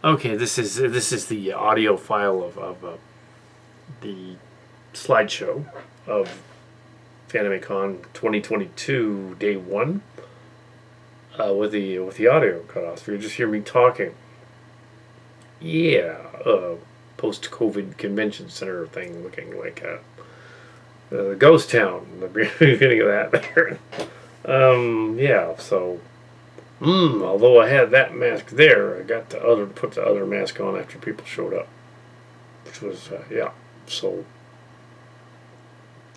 Okay, this is the audio file of the slideshow of Fanime Con 2022 Day 1 with the audio cut off. So you just hear me talking. Yeah, post-COVID convention center thing looking like the ghost town. The beginning of that there. Yeah, so. Although I had that mask there, I got put the other mask on after people showed up, which was yeah. So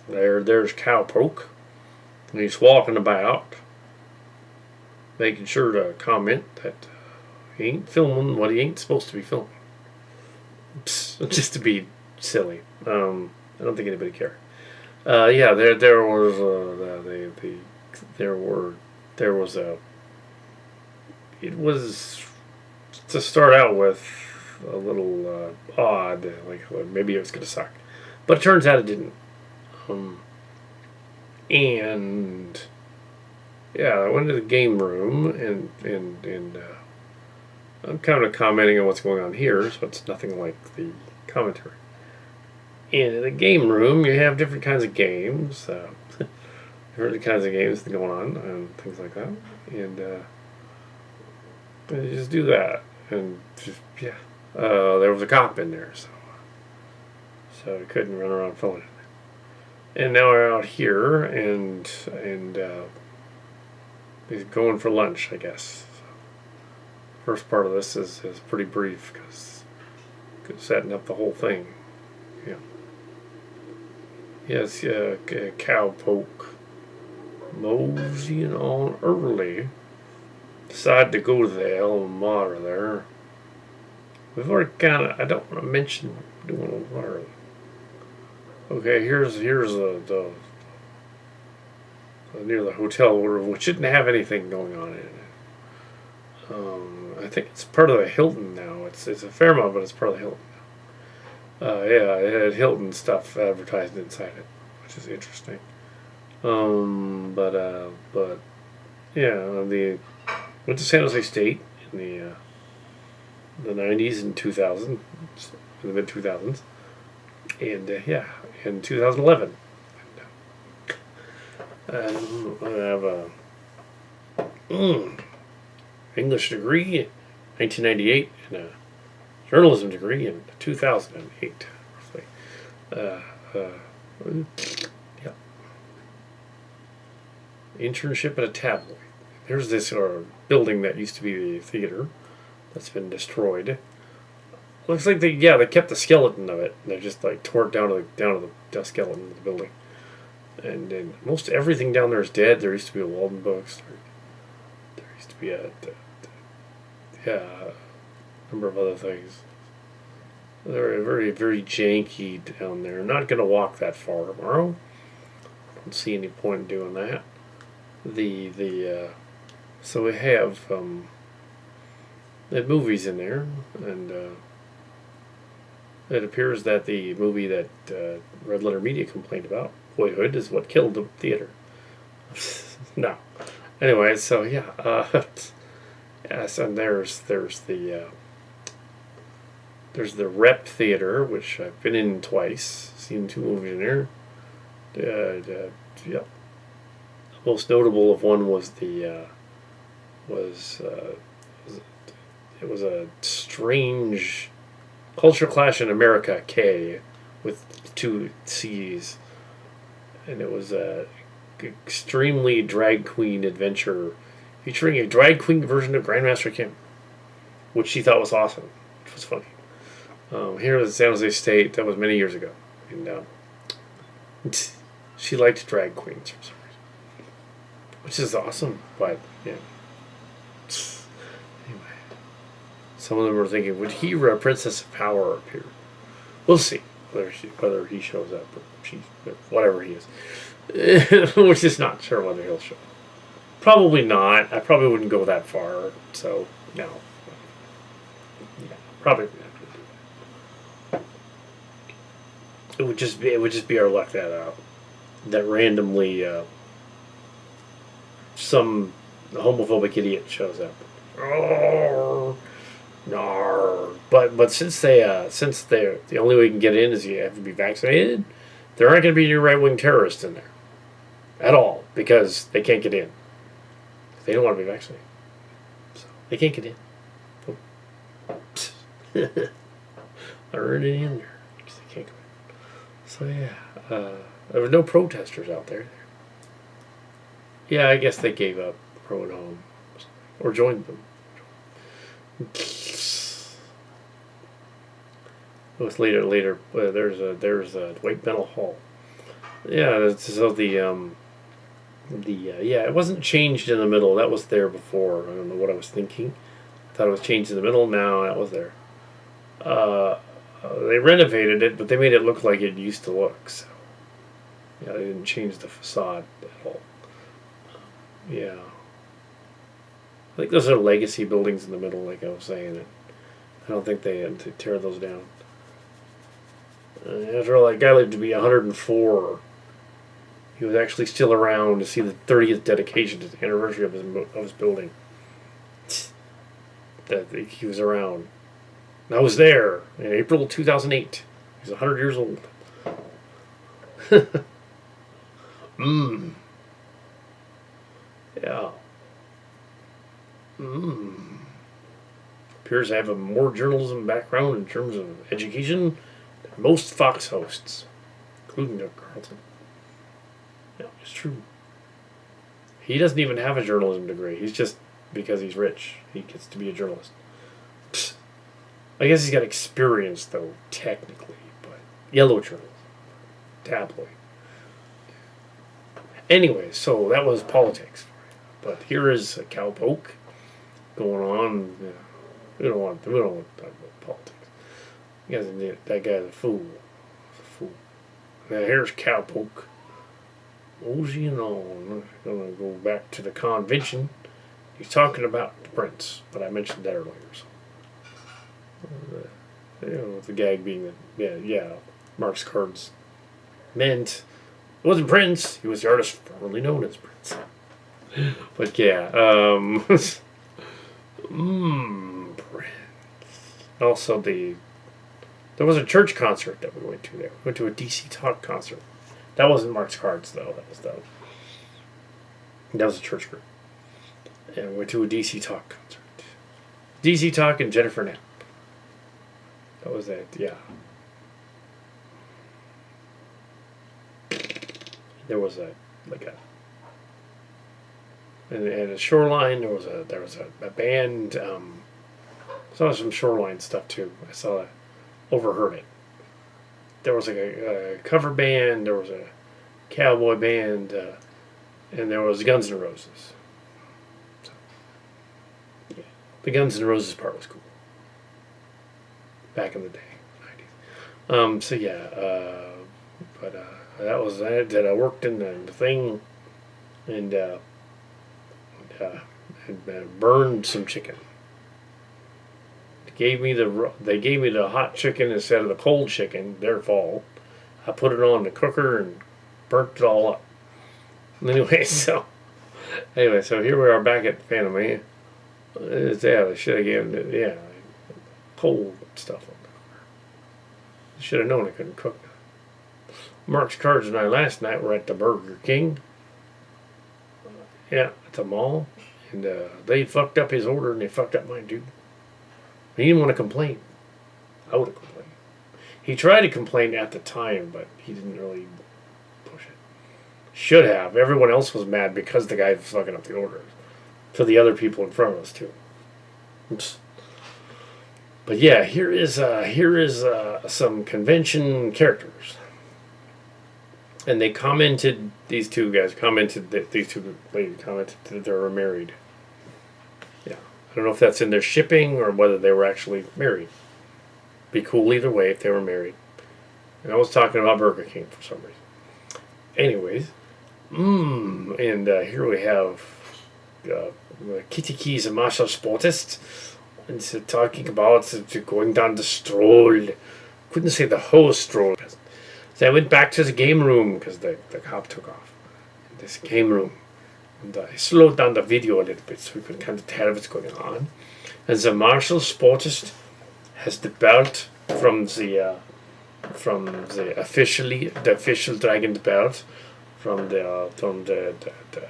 there's Cowpoke, and he's walking about, making sure to comment that he ain't filming what he ain't supposed to be filming, just to be silly. I don't think anybody cared. Yeah, there was a. It was, to start out with, a little odd, like maybe it was going to suck. But it turns out it didn't. And, yeah, I went to the game room, and I'm kind of commenting on what's going on here, so it's nothing like the commentary. And in the game room, you have different kinds of games, different kinds of games going on, and things like that. And, you just do that, and just, yeah. There was a cop in there, so he couldn't run around filming it. And now we're out here, and he's going for lunch, I guess. So first part of this is pretty brief because setting up the whole thing. Yeah. Yes, Cowpoke moseying on early. Decided to go to the alma mater there. We've already I don't want to mention doing a water. Okay, here's the near the hotel, which didn't have anything going on in it. I think it's part of the Hilton now. It's a Fairmont, but it's part of the Hilton now. Yeah, it had Hilton stuff advertised inside it, which is interesting. But yeah, went to San Jose State in the 90s and 2000s, in the mid 2000s, and yeah, in 2011. I have a English degree in 1998 and a journalism degree in 2008, roughly. Yeah. Internship at a tabloid. There's this building that used to be the theater that's been destroyed. Looks like they kept the skeleton of it. They just like tore it down to the skeleton of the building. And most everything down there is dead. There used to be a Walden Books. There used to be a number of other things. They're very, very janky down there. I'm not going to walk that far tomorrow. Don't see any point in doing that. So we have movies in there, and it appears that the movie that Red Letter Media complained about, Boyhood, is what killed the theater. No. Anyway, so yeah, yes, and there's the Rep Theater, which I've been in twice, seen 2 movies in there. Yeah. Most notable of one was it was a strange Culture Clash in America K with 2 C's, and it was a extremely drag queen adventure featuring a drag queen version of Grandmaster Kim, which she thought was awesome, which was funny. Here at San Jose State, that was many years ago, and she liked drag queens for some reason, which is awesome. But yeah, anyway, some of them were thinking, would Hera, Princess of Power, appear? We'll see whether he shows up or she, whatever he is. We're just not sure whether he'll show up. Probably not. I probably wouldn't go that far. So no. Yeah, probably not going to do that. It would just be our luck that randomly some homophobic idiot shows up. Oh, No, but since they're the only way you can get in is you have to be vaccinated, there aren't going to be any right wing terrorists in there at all because they can't get in. They don't want to be vaccinated, so they can't get in. There aren't any in there because they can't go in. So yeah, there were no protesters out there. Yeah, I guess they gave up going home or joined them. It was later. There's a White Mental Hall. Yeah, so yeah, it wasn't changed in the middle. That was there before. I don't know what I was thinking. I thought it was changed in the middle. Now that was there. They renovated it, but they made it look like it used to look. So yeah, they didn't change the facade at all. Yeah, I think those are legacy buildings in the middle, like I was saying. I don't think they had to tear those down. After all, that guy lived to be 104. He was actually still around to see the 30th dedication to the anniversary of his building. That he was around. And I was there in April 2008. He's 100 years old. Yeah. Appears to have a more journalism background in terms of education than most Fox hosts, including Doug Carlson. Yeah, it's true. He doesn't even have a journalism degree. He's just, because he's rich, he gets to be a journalist. Psst. I guess he's got experience, though, technically, but yellow journalism. Tabloid. Anyway, so that was politics. But here is a cowpoke going on. Yeah. We don't want to talk about politics. That guy's a fool. He's a fool. Now here's cowpoke. Moseying on. I'm going to go back to the convention. He's talking about the prince, but I mentioned that earlier. So, the gag being that, Mark's cards meant it wasn't Prince. He was the artist formerly known as Prince. But yeah, Prince. Also, there was a church concert that we went to there. We went to a DC Talk concert. That wasn't Mark's Cards, though. That was a church group. And we went to a DC Talk concert. DC Talk and Jennifer Knapp. That was it, yeah. There was and at Shoreline there was a band. Saw some Shoreline stuff too. Overheard it. There was a cover band. There was a cowboy band, and there was Guns N' Roses. So, yeah, the Guns N' Roses part was cool. Back in the day, 90s. So yeah, but that was it. I worked in the thing, and burned some chicken. They gave me the hot chicken instead of the cold chicken. Their fault. I put it on the cooker and burnt it all up. Anyway, so here we are back at Fanime. They should have given it, cold stuff on the cooker. I should have known I couldn't cook. Mark's Cards and I last night were at the Burger King. Yeah, at the mall. And they fucked up his order and they fucked up mine too. He didn't want to complain. I would have complained. He tried to complain at the time, but he didn't really push it. Should have. Everyone else was mad because the guy was fucking up the orders. To the other people in front of us too. Oops. But yeah, here is some convention characters. And they commented, these two ladies commented that they were married. Yeah. I don't know if that's in their shipping or whether they were actually married. Be cool either way if they were married. And I was talking about Burger King for some reason. Anyways. And here we have Kitty Keys and Masha Sportist. And so talking about going down the stroll. Couldn't say the whole stroll. So I went back to the game room because the cop took off. In this game room. And I slowed down the video a little bit so we could kind of tell what's going on. And the martial sportist has the belt from the official dragon belt from the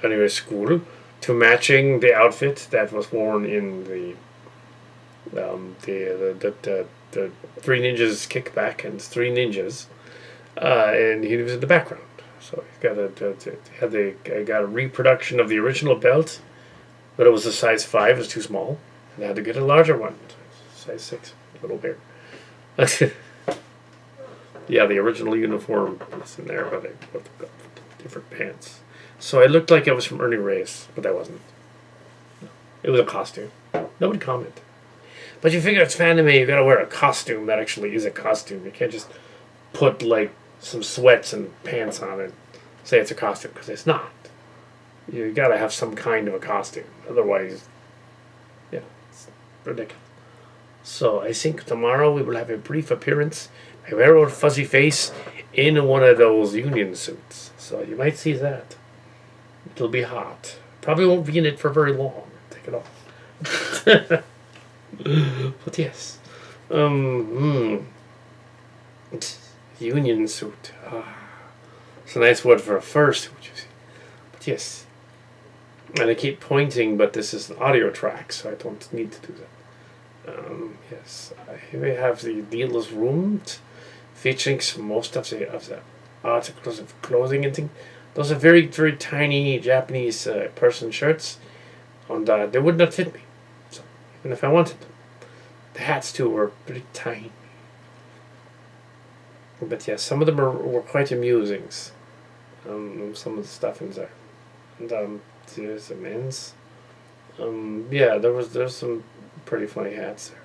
anime school to matching the outfit that was worn in the Three Ninjas Kickback and Three Ninjas, and he was in the background. So he got a reproduction of the original belt, but it was a size 5, it was too small, and I had to get a larger one, size 6, a little bigger. Yeah, the original uniform was in there, but I got different pants. So I looked like I was from Ernie Reyes, but I wasn't. It was a costume. Nobody commented. But you figure it's Fanime, you gotta wear a costume that actually is a costume. You can't just put like some sweats and pants on and say it's a costume, because it's not. You gotta have some kind of a costume. Otherwise, yeah, it's ridiculous. So I think tomorrow we will have a brief appearance by Railroad Fuzzy Face in one of those union suits. So you might see that. It'll be hot. Probably won't be in it for very long. Take it off. But yes. Union suit. It's a nice word for a fursuit, you see. But yes. And I keep pointing, but this is an audio track, so I don't need to do that. Yes, here we have the dealer's room, featuring most of the articles of clothing and things. Those are very, very tiny Japanese person shirts, and they would not fit me. So even if I wanted them, the hats too were pretty tiny. But yeah, some of them were quite amusing. Some of the stuff in there, and there's the men's. Yeah, there's some pretty funny hats there.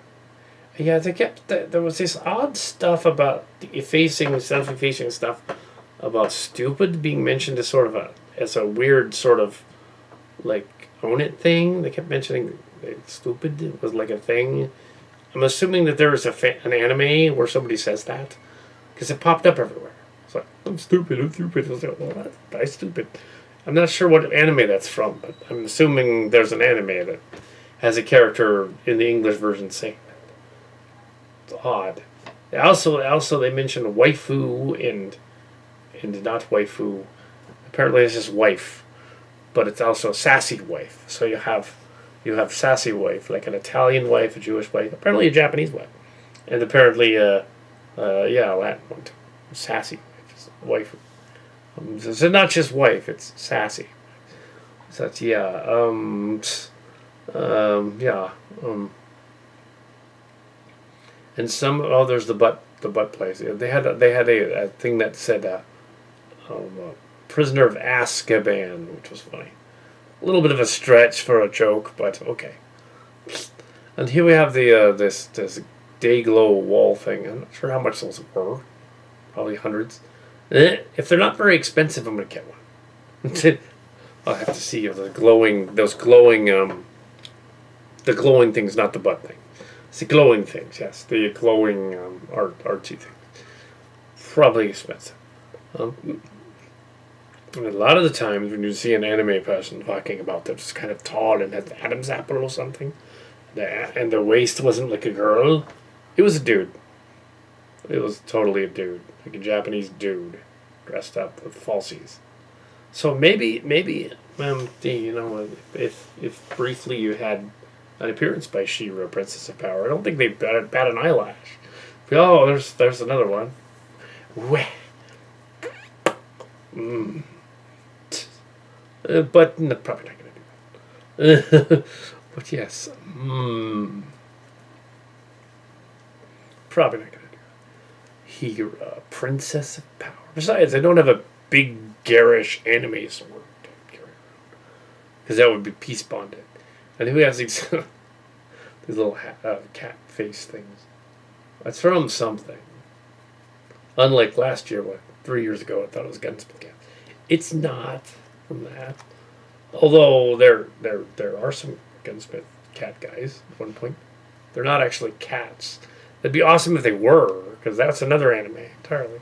Yeah, there was this odd stuff about the self-effacing stuff about stupid being mentioned as sort of as a weird sort of like own it thing. They kept mentioning stupid was like a thing. I'm assuming that there is an anime where somebody says that, because it popped up everywhere. It's like, I'm stupid. I was like, well, that's stupid. I'm not sure what anime that's from, but I'm assuming there's an anime that has a character in the English version saying that. It's odd. Also, they mentioned waifu and not waifu. Apparently, it's just wife, but it's also sassy wife. So you have sassy wife, like an Italian wife, a Jewish wife, apparently a Japanese wife, and apparently a Latin one too. Sassy wife. So not just wife, it's sassy. So that's, and there's the butt place. They had a thing that said prisoner of Azkaban, which was funny. A little bit of a stretch for a joke, but okay. And here we have the this day glow wall thing. I'm not sure how much those were. Probably hundreds. If they're not very expensive, I'm gonna get one. I'll have to see the glowing things, not the butt thing. It's the glowing things, yes. The glowing artsy thing. Probably expensive. A lot of the times when you see an anime person talking about they're just kind of tall and has the Adam's apple or something, and their waist wasn't like a girl, it was a dude. It was totally a dude, like a Japanese dude, dressed up with falsies. So maybe, if briefly you had an appearance by She-Ra, Princess of Power, I don't think they bat an eyelash. Oh, there's another one. Wah. But no, probably not going to do that. But yes, probably not going to do that. Hera, Princess of Power. Besides, I don't have a big garish anime sword to carry around, because that would be peace bonded. And who has these these little cat face things? That's from something. Unlike last year, 3 years ago, I thought it was Gunsmith Cat. It's not from that. Although there are some Gunsmith Cat guys at one point. They're not actually cats. It'd be awesome if they were, because that's another anime entirely.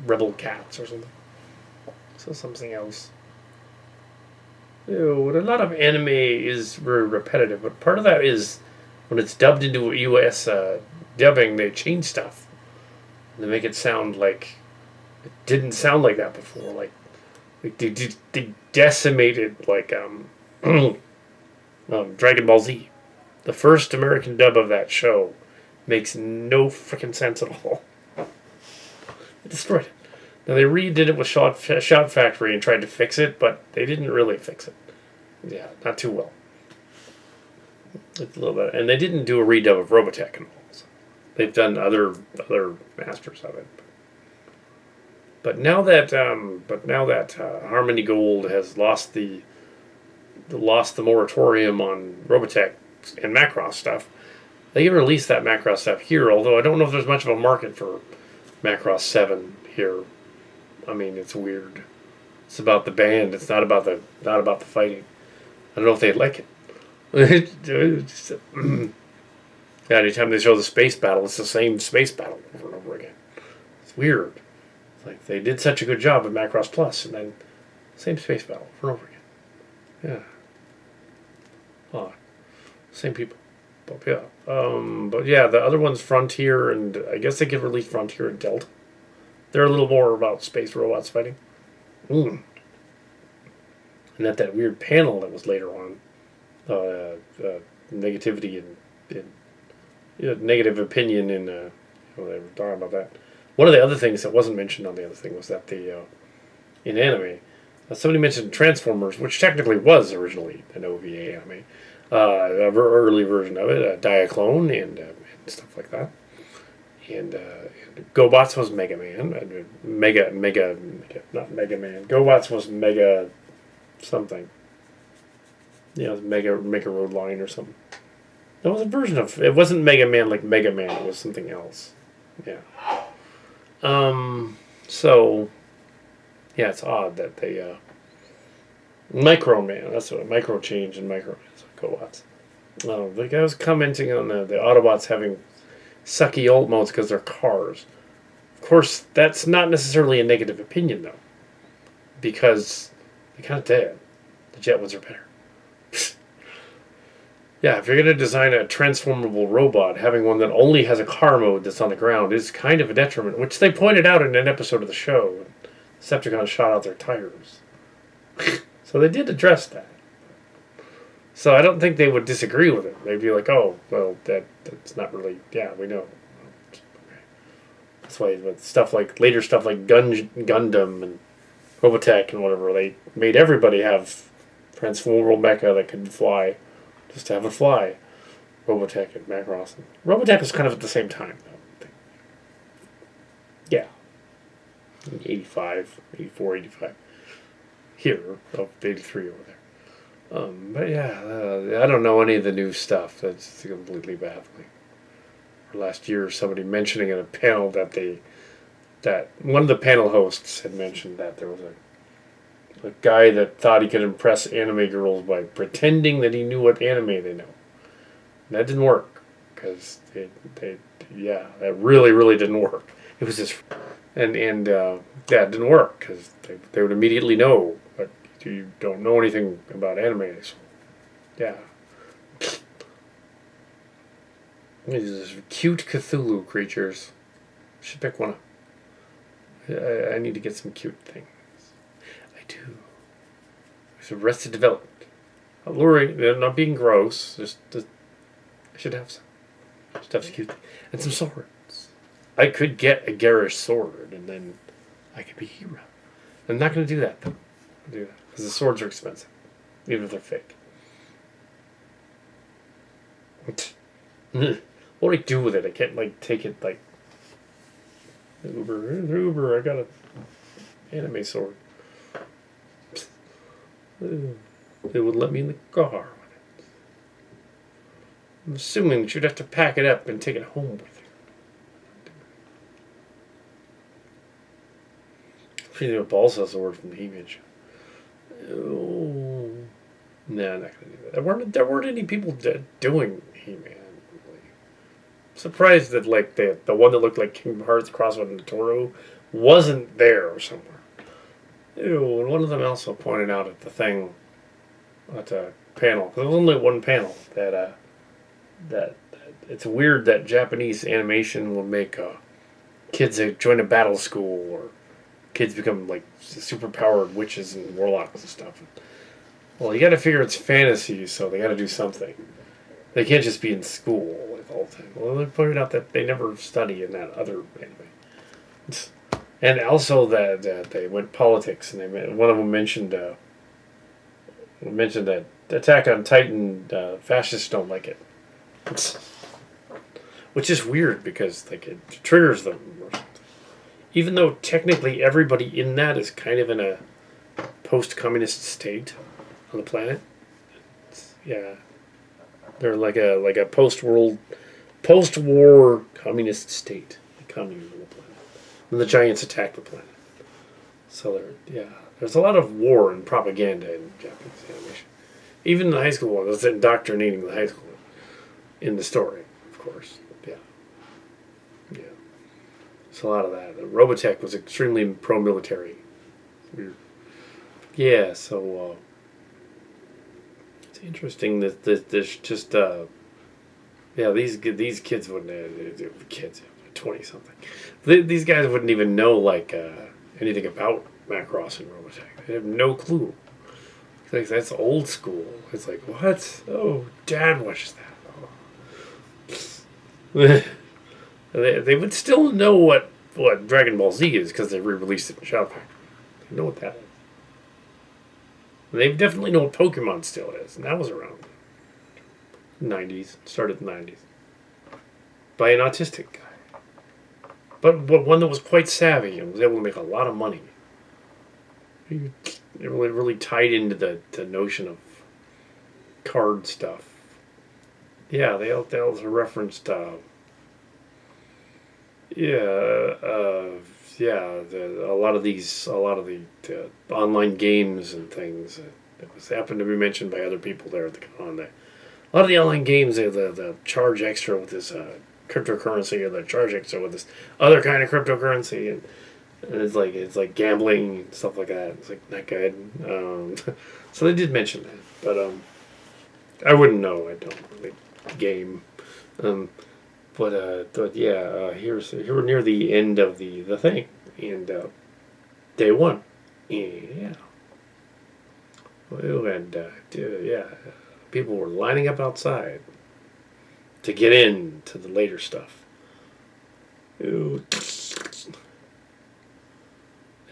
Rebel Cats or something. So something else. A lot of anime is very repetitive, but part of that is when it's dubbed into U.S. Dubbing, they change stuff. They make it sound like it didn't sound like that before. Like they decimated Dragon Ball Z. The first American dub of that show makes no freaking sense at all. They destroyed it. Now they redid it with Shot Factory and tried to fix it, but they didn't really fix it. Yeah, not too well. It's a little bit, and they didn't do a redub of Robotech and all. So they've done other masters of it. But now that Harmony Gold has lost the moratorium on Robotech and Macross stuff, they can release that Macross stuff here. Although I don't know if there's much of a market for Macross 7 here. I mean, it's weird. It's about the band. It's not about the fighting. I don't know if they'd like it. Yeah, anytime they show the space battle, it's the same space battle over and over again. It's weird. It's like they did such a good job at Macross Plus, and then same space battle over and over again. Yeah. Odd. Same people. But yeah, the other one's Frontier, and I guess they could release Frontier and Delta. They're a little more about space robots fighting. And that weird panel that was later on, negativity and negative opinion in whatever, talking about that. One of the other things that wasn't mentioned on the other thing was that in anime, somebody mentioned Transformers, which technically was originally an OVA anime, early version of it, Diaclone and stuff like that. And GoBots was Mega Man. Not Mega Man. GoBots was Mega something. Yeah, it was Mega Road Line or something. That was a version of it. Wasn't Mega Man like Mega Man. It was something else. Yeah. So, yeah, it's odd that they Micro Man. That's what Micro Change and Micro Man. So GoBots. The guy was commenting on the Autobots having sucky ult modes because they're cars. Of course, that's not necessarily a negative opinion, though, because they're kind of dead. The jet ones are better. Yeah, if you're going to design a transformable robot, having one that only has a car mode that's on the ground is kind of a detriment, which they pointed out in an episode of the show when Decepticons shot out their tires. So they did address that. So I don't think they would disagree with it. They'd be like, oh, well, that's not really, yeah, we know. That's why with later stuff like Gundam and Robotech and whatever, they made everybody have transformable mecha that could fly, just to have it fly. Robotech and Macross. Robotech was kind of at the same time, though. Yeah. 85, 84, 85. Here, 83 over there. But yeah, I don't know any of the new stuff. That's completely baffling. Last year, somebody mentioning in a panel that one of the panel hosts had mentioned that there was a guy that thought he could impress anime girls by pretending that he knew what anime they know. And that didn't work because that really, really didn't work. It was just, and it didn't work because they would immediately know. You don't know anything about anime, so yeah. These cute Cthulhu creatures. Should pick one up. I need to get some cute things. I do. There's Arrested Development. Alluring, they're not being gross. I should have some. Should have some cute things. And some swords. I could get a garish sword, and then I could be a hero. I'm not going to do that, though. I'll do that. Because the swords are expensive. Even if they're fake. What do I do with it? I can't, take it, Uber, I got an anime sword. They would let me in the car with it. I'm assuming that you'd have to pack it up and take it home with you. Pretty much Balsa sword from the image. Oh. No, I'm not going to do that. There weren't any people doing He-Man. I'm surprised that the one that looked like Kingdom Hearts crossed with Toro wasn't there somewhere. Ew, and one of them also pointed out at the thing at a panel. There was only one panel that it's weird that Japanese animation will make kids join a battle school, or kids become like super powered witches and warlocks and stuff. Well, you got to figure it's fantasy, so they got to do something. They can't just be in school like all the time. Well, they pointed out that they never study in that other anime, and also that they went politics, and one of them mentioned that Attack on Titan fascists don't like it, which is weird because like it triggers them. Even though technically everybody in that is kind of in a post-communist state on the planet. Yeah. They're like a post-war communist state. Communism on the planet. And the giants attack the planet. So there's a lot of war and propaganda in Japanese animation. Even the high school one, it's indoctrinating the high school in the story, of course. Yeah. Yeah. It's a lot of that. Robotech was extremely pro-military. Weird. Yeah, so it's interesting that there's just these kids wouldn't kids 20 something. These guys wouldn't even know like anything about Macross and Robotech. They have no clue. It's like that's old school. It's like what? Oh, Dad watches that. They would still know what Dragon Ball Z is because they re-released it in Shout Factory. They know what that is. They definitely know what Pokemon still is, and that was around 90s, started in the 90s, by an autistic guy. But one that was quite savvy and was able to make a lot of money. It really tied into the notion of card stuff. Yeah, they also referenced a lot of the online games and things. It was happened to be mentioned by other people there at the con. A lot of the online games, the charge extra with this cryptocurrency, or the charge extra with this other kind of cryptocurrency, and it's like gambling and stuff like that. It's like not good. So they did mention that, but I wouldn't know. I don't really game. But here we're near the end of the thing, and day one, yeah. Well, and people were lining up outside to get in to the later stuff. Ooh.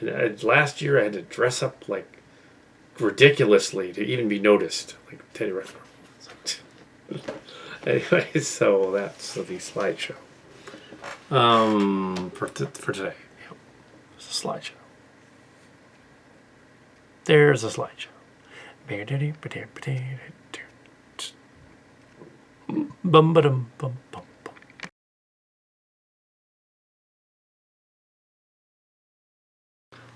And last year I had to dress up like ridiculously to even be noticed, like Teddy Ruxpin. Anyway, so that's the slideshow. For today. Yep. It's a slideshow. There's a slideshow. Bum ba dum bum bum bum.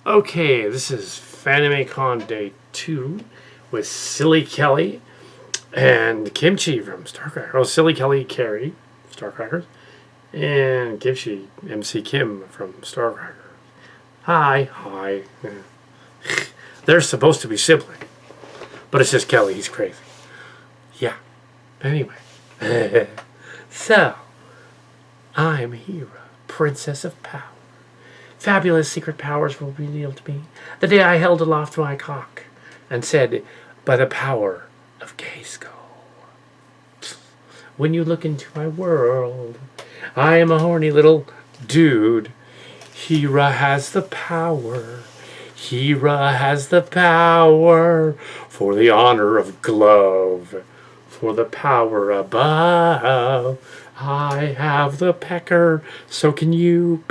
Okay, this is Fanime Con Day 2 with Silly Kelly and Kimchi from Starcracker. Oh, Silly Kelly Carrie, Starcrackers, and Kimchi, MC Kim from Starcracker. Hi. They're supposed to be siblings, but it's just Kelly. He's crazy. Yeah. Anyway, so I'm Hera, Princess of Power. Fabulous secret powers were revealed to me the day I held aloft my cock and said, "By the power of Gayskull. When you look into my world, I am a horny little dude. Hera has the power. Hera has the power for the honor of glove, for the power above. I have the pecker, so can you."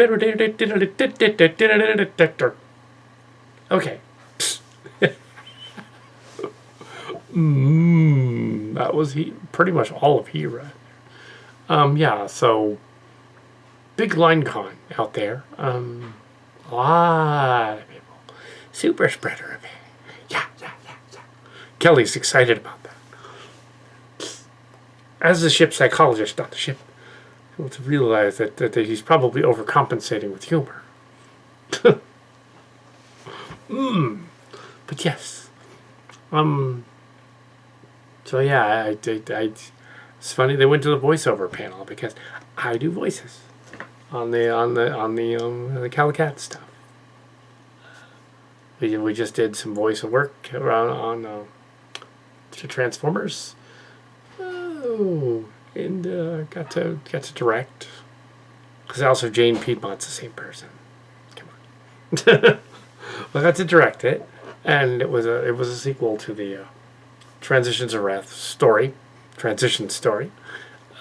Okay. That was pretty much all of Hera. So big line con out there. A lot of people. Super spreader event. Yeah. Kelly's excited about that. As the ship psychologist on the ship, able to realize that he's probably overcompensating with humor. But yes. So yeah, it's funny they went to the voiceover panel because I do voices on the Kal Kat stuff. We just did some voice work around on Transformers. Oh, and got to direct. Because also Jane Piedmont's the same person. Come on. I got to direct it, and it was a sequel to the Transitions of Wrath story, transition story.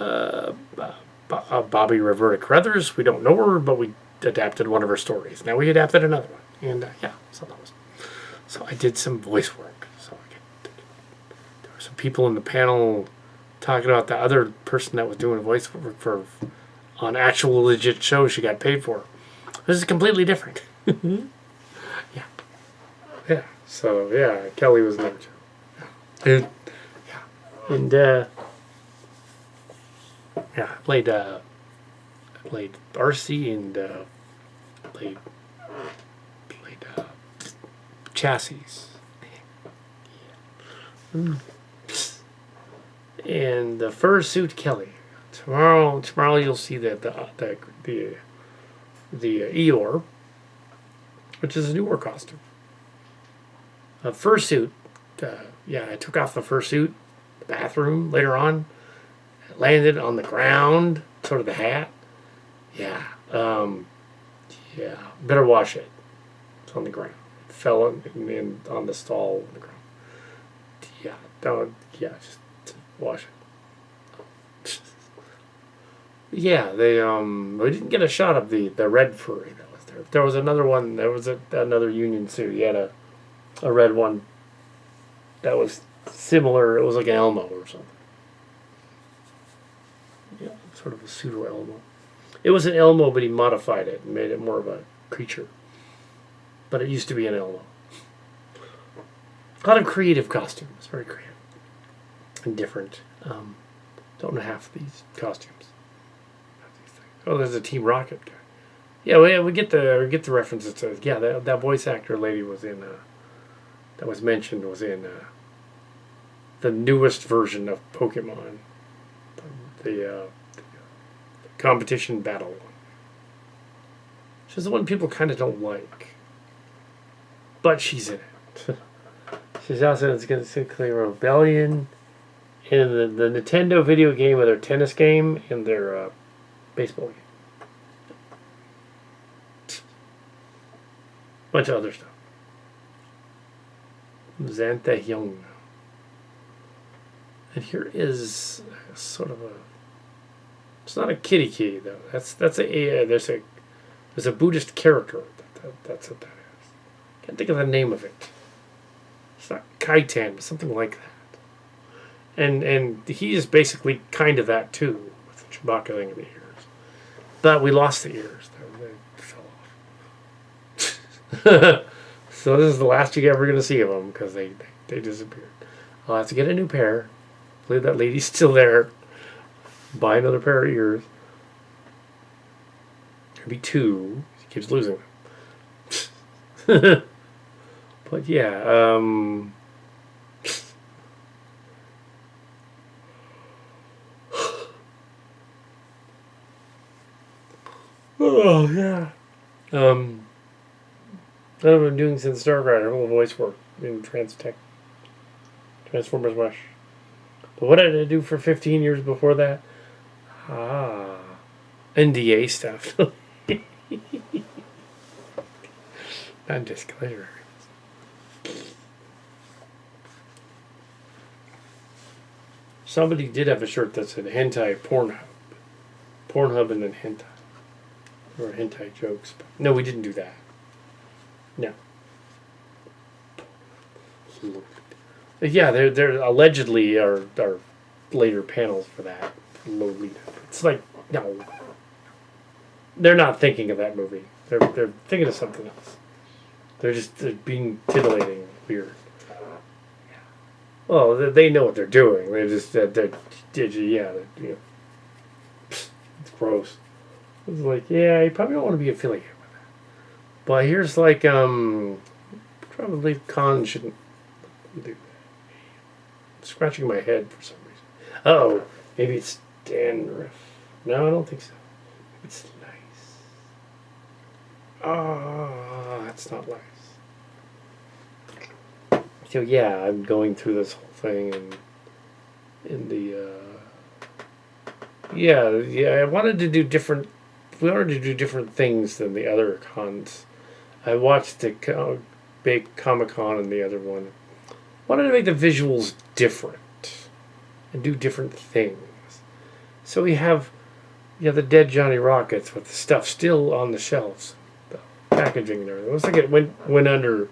Bobby Roberta Carruthers. We don't know her, but we adapted one of her stories. Now we adapted another one, and so that was. So I did some voice work. So there were some people in the panel talking about the other person that was doing voice work for on actual legit shows she got paid for. This is completely different. Yeah. Yeah. So yeah, Kelly was there too. Yeah. And I played RC and played chassis. Yeah. And the fursuit Kelly. Tomorrow you'll see the Eeyore, which is a newer costume. A fursuit. I took off the fursuit, the bathroom later on. It landed on the ground, sort of the hat. Yeah. Better wash it. It's on the ground. It fell on the stall on the ground. Just wash it. Yeah, we didn't get a shot of the red furry that was there. There was another one. There was another Union suit. He had a red one that was similar. It was like an Elmo or something. Yeah, sort of a pseudo Elmo. It was an Elmo, but he modified it and made it more of a creature. But it used to be an Elmo. A lot of creative costumes. Very creative and different. Don't know half these costumes. Oh, there's a Team Rocket guy. Yeah, we get the references to. Yeah, that voice actor lady was in. That was mentioned was in the newest version of Pokemon, the competition battle one. She's the one people kind of don't like, but she's in it. She's also it's going to clear Rebellion, in the Nintendo video game of their tennis game and their baseball game. Bunch of other stuff. Xantha Young. And here is sort of a. It's not a kitty though. There's a Buddhist character. That's what that is. Can't think of the name of it. It's not Kaitan, but something like that. And he is basically kind of that too, with the Chewbacca thing in the ears. But we lost the ears. They fell off. So this is the last you're ever going to see of them because they disappeared. I'll have to get a new pair. Hopefully that lady's still there. Buy another pair of ears. Maybe two. She keeps losing them. But yeah, oh yeah. That I've been doing since Starcraft, a little voice work in Transformers Rush. But what did I do for 15 years before that? NDA stuff. Non-disclosure. Somebody did have a shirt that said hentai Pornhub. Pornhub and then hentai. Or hentai jokes. But no, we didn't do that. No. Yeah, there allegedly are later panels for that. Lolita. It's like, no. They're not thinking of that movie. They're thinking of something else. They're being titillating weird. Well, they know what they're doing. They just it's gross. It's like, yeah, you probably don't want to be affiliated with that. But here's like, probably Con shouldn't do scratching my head for some reason. Uh-oh, maybe it's dandruff. No, I don't think so. It's lice. Oh, that's not lice. So yeah, I'm going through this whole thing and in the I wanted to do different. We wanted to do different things than the other cons. I watched the big Comic-Con and the other one. Wanted to make the visuals different and do different things. So we have the dead Johnny Rockets with the stuff still on the shelves, the packaging and everything. It looks like it went under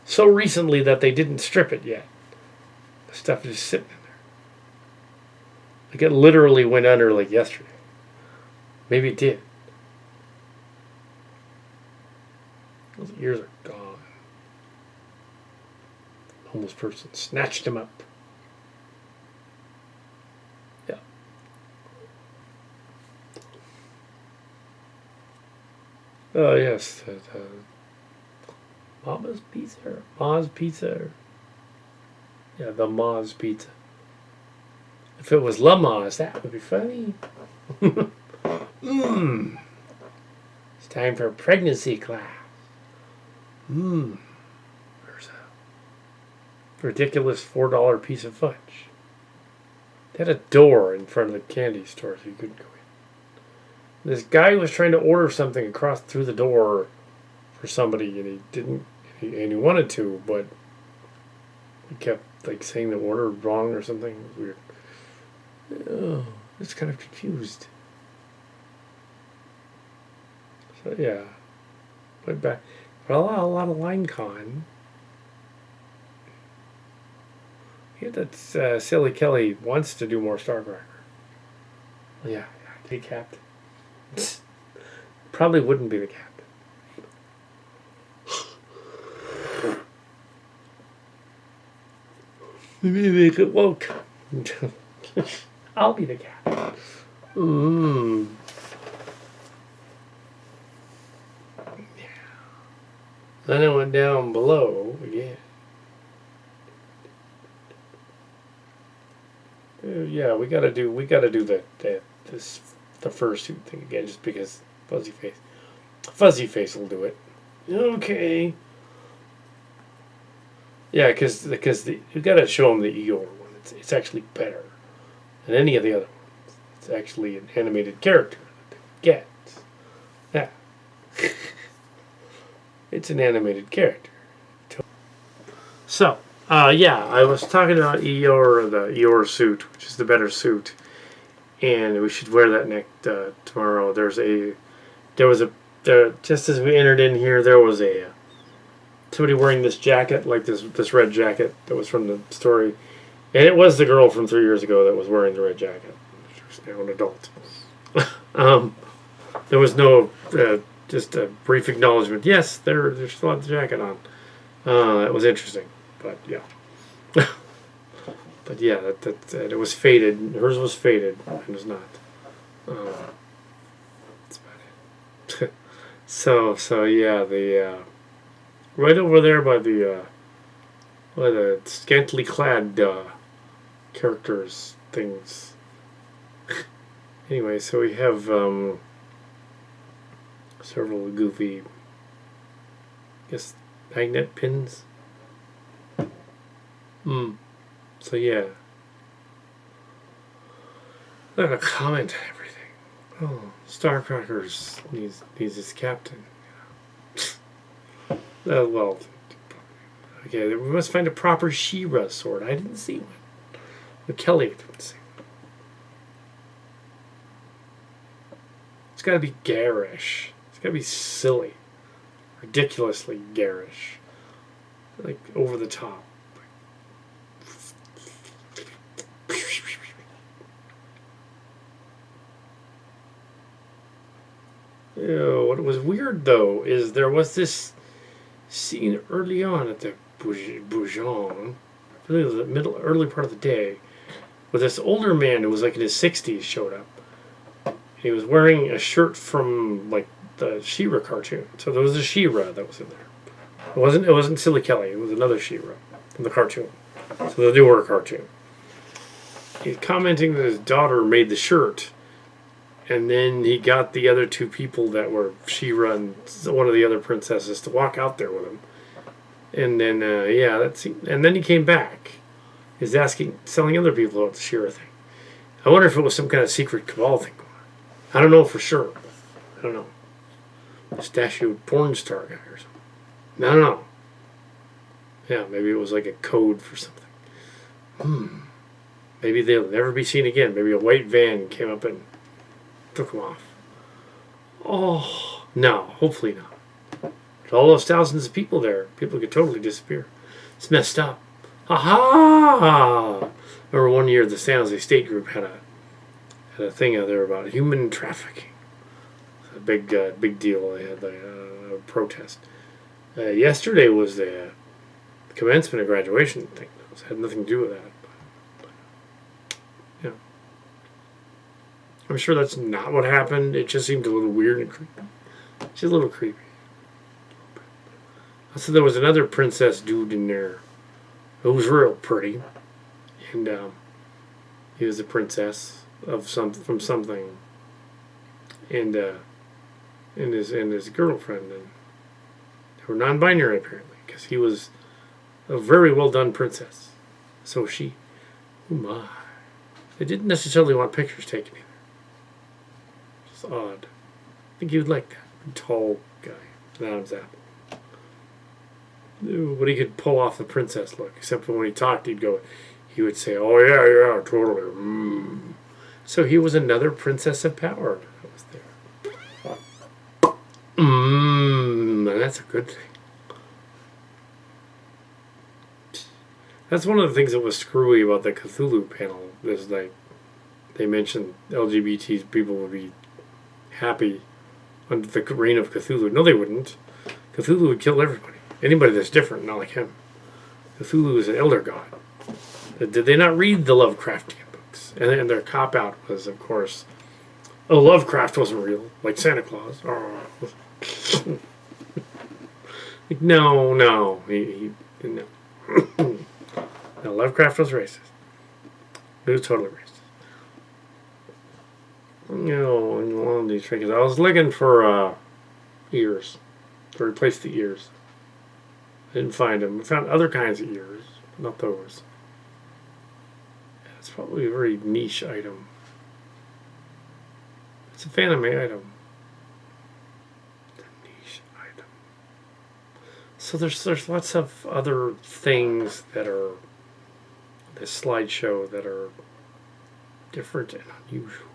so recently that they didn't strip it yet. The stuff is just sitting in there. Like it literally went under like yesterday. Maybe it did. Those ears are gone. The homeless person snatched him up. Yeah. Oh yes, Mama's Pizza, Ma's Pizza. Yeah, the Ma's Pizza. If it was La Ma's, that would be funny. Mmm. It's time for pregnancy class. Mmm. There's a ridiculous $4 piece of fudge. They had a door in front of the candy store so you couldn't go in. This guy was trying to order something across through the door for somebody and he didn't, and he wanted to, but he kept like saying the order wrong or something. It was weird. Oh, I was kind of confused. So yeah, went back. Well, a lot of line con. Yeah, that's Silly Kelly wants to do more Starcracker. Well, yeah, the captain. Probably wouldn't be the captain. Maybe make it woke. I'll be the captain. Mmm. Then it went down below again. Yeah, we gotta do the fursuit thing again, just because Fuzzy Face will do it. Okay. Yeah, because you gotta show him the Eeyore one. It's actually better than any of the other ones. It's actually an animated character that they get. Yeah. It's an animated character. So, yeah, I was talking about Eeyore, the Eeyore suit, which is the better suit, and we should wear that tomorrow. Just as we entered in here, there was somebody wearing this jacket, like this red jacket that was from the story, and it was the girl from 3 years ago that was wearing the red jacket. She's now an adult. There was no. Just a brief acknowledgement. Yes, they're still have the jacket on. It was interesting, but yeah. But yeah, that it was faded. Hers was faded. Mine was not. That's about it. so yeah, the right over there by the scantily clad characters things. Anyway, so we have several goofy, I guess, magnet pins. So yeah. I'm gonna comment on everything. Oh, Starcrackers needs his captain. Well, okay, we must find a proper She-Ra sword. I didn't see one. But Kelly didn't see one. It's gotta be garish. It's gotta be silly, ridiculously garish, like over the top. Ew, what was weird though is there was this scene early on at the Boujon, I believe it was the early part of the day, where this older man who was like in his 60s showed up. He was wearing a shirt from like the She-Ra cartoon. So there was a She-Ra that was in there. It wasn't Silly Kelly. It was another She-Ra from the cartoon. So the newer cartoon. he's commenting that his daughter made the shirt, and then he got the other two people that were She-Ra and one of the other princesses to walk out there with him. And then and then he came back. He's selling other people about the She-Ra thing. I wonder if it was some kind of secret cabal thing going on. I don't know for sure. I don't know. Mustachioed porn star guy or something. I don't know. Yeah, maybe it was like a code for something. Maybe they'll never be seen again. Maybe a white van came up and took them off. Oh, no, hopefully not. But all those thousands of people there, people could totally disappear. It's messed up. Ha-ha! Remember one year the San Jose State Group had a thing out there about human trafficking. A big deal. They had a protest. Yesterday was the commencement of graduation thing. It had nothing to do with that. But, yeah. I'm sure that's not what happened. It just seemed a little weird and creepy. Just a little creepy. So there was another princess dude in there who was real pretty. And he was a princess of from something. And his girlfriend, and they were non-binary apparently, because he was a very well done princess. So she, oh my, they didn't necessarily want pictures taken either. It's odd. I think you'd like that tall guy, an Adam's apple. But he could pull off the princess look, except when he talked, he would say, "Oh yeah, totally." So he was another princess of power that was there. And that's a good thing. That's one of the things that was screwy about the Cthulhu panel. Is like they mentioned LGBT people would be happy under the reign of Cthulhu. No, they wouldn't. Cthulhu would kill everybody. Anybody that's different, not like him. Cthulhu is an elder god. Did they not read the Lovecraftian books? And their cop-out was, of course, Lovecraft wasn't real, like Santa Claus. Oh. No. No. No, Lovecraft was racist. He was totally racist. One of these trinkets. I was looking for ears to replace the ears. I didn't find them. I found other kinds of ears, but not those. It's probably a very niche item. It's a Fanime item. It's a niche item. So there's lots of other things that are this slideshow that are different and unusual.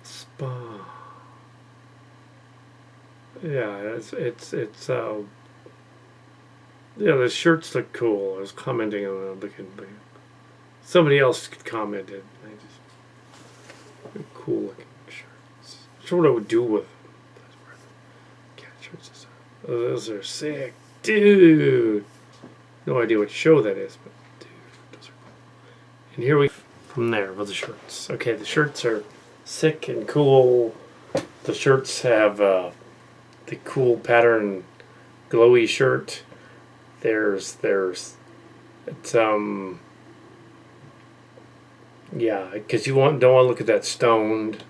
Spa. Yeah, it's yeah, the shirts look cool. I was commenting on them, looking. Somebody else commented. They're cool looking shirts. That's what I would do with them. Cat shirts. Those are sick, dude. No idea what show that is, but dude, those are cool. And here we from there with the shirts. Okay, the shirts are sick and cool. The shirts have the cool pattern, glowy shirt. It's yeah, because you don't want to look at that stoned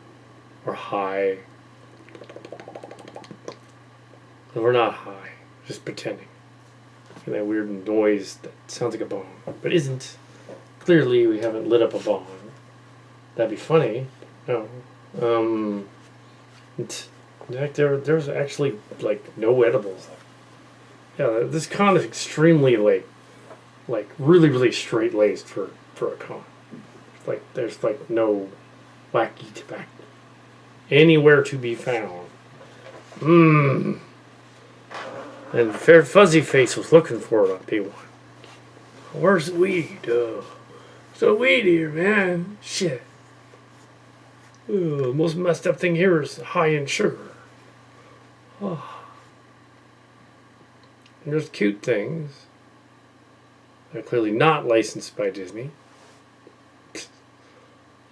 or high. We're not high, just pretending. And that weird noise that sounds like a bong, but isn't. Clearly, we haven't lit up a bong. That'd be funny. No. In fact, there's actually like no edibles. Yeah, this con is extremely like really straight laced for a con. Like there's like no wacky tobacco anywhere to be found. And Fair Fuzzy Face was looking for it on day one. Where's the weed? There's no weed here, man. Shit. The most messed up thing here is high in sugar. Oh. And there's cute things. They're clearly not licensed by Disney.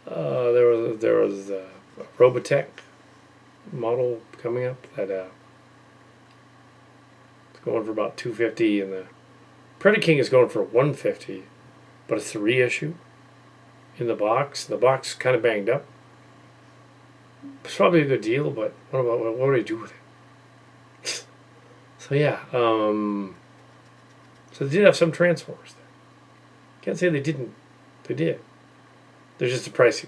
There was a Robotech model coming up that it's going for about $250, and the Predaking is going for $150, but it's a reissue. in the box. The box kind of banged up. It's probably a good deal, but what do I do with it? So yeah, so they did have some Transformers there. Can't say they didn't. They did. They're just a pricey.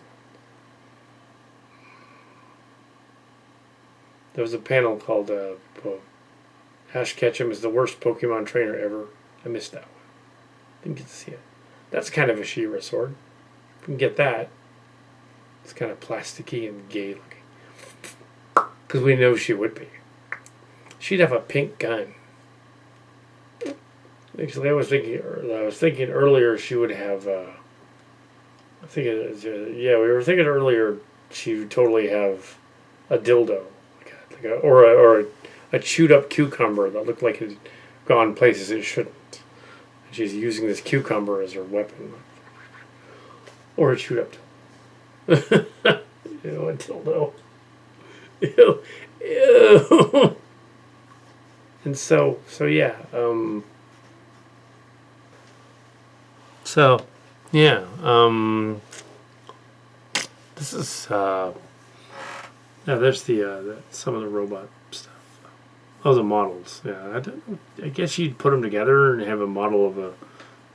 There was a panel called Ash Ketchum is the worst Pokemon trainer ever. I missed that one. Didn't get to see it. That's kind of a She-Ra sword. If we can get that. It's kind of plasticky and gay looking. Because we know she would be. She'd have a pink gun. Actually, I was thinking earlier she would have. We were thinking earlier she would totally have a dildo, or a chewed up cucumber that looked like it had gone places it shouldn't. And she's using this cucumber as her weapon, or a chewed up. A dildo. Ew. Ew. And so yeah. This is there's the some of the robot stuff. Oh, the models. Yeah, I guess you'd put them together and have a model of a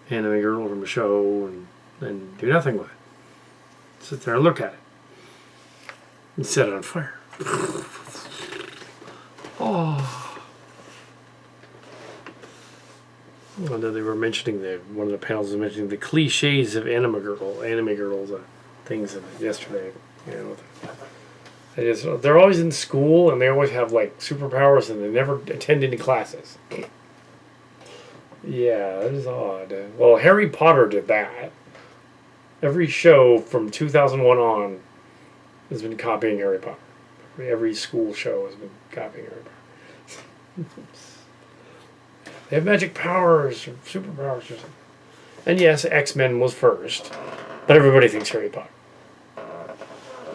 anime girl from a show and do nothing with it. Sit there and look at it and set it on fire. Oh. Well, they were mentioning one of the panels was mentioning the cliches of anime girls, things in it yesterday. They're always in school and they always have like superpowers and they never attend any classes. Yeah, that is odd. Well, Harry Potter did that. Every show from 2001 on has been copying Harry Potter. Every school show has been copying Harry Potter. They have magic powers or superpowers or something. And yes, X-Men was first, but everybody thinks Harry Potter.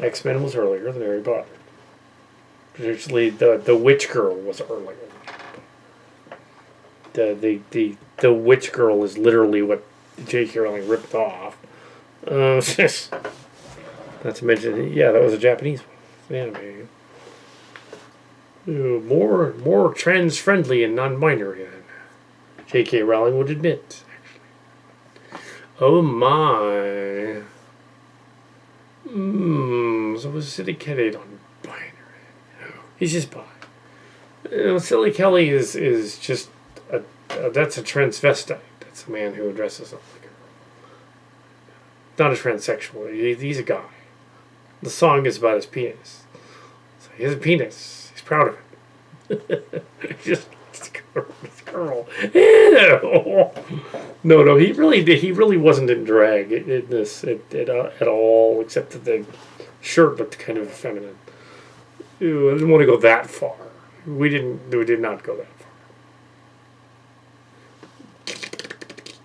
X-Men was earlier than Harry Potter. Particularly the Witch Girl was earlier. The Witch Girl is literally what J.K. Rowling ripped off. Not to mention, yeah, that was a Japanese one. Anime. More trans-friendly and non-binary than J.K. Rowling would admit, actually. Oh my. So was Silly Kelly non-binary? No, he's just bi. Silly Kelly is just that's a transvestite. That's a man who dresses up like a girl. Not a transsexual. He's a guy. The song is about his penis. So he has a penis. He's proud of it. Just this girl. Ew. No. He really wasn't in drag at all, except that the shirt looked kind of feminine. Ew, I didn't want to go that far. We did not go that far.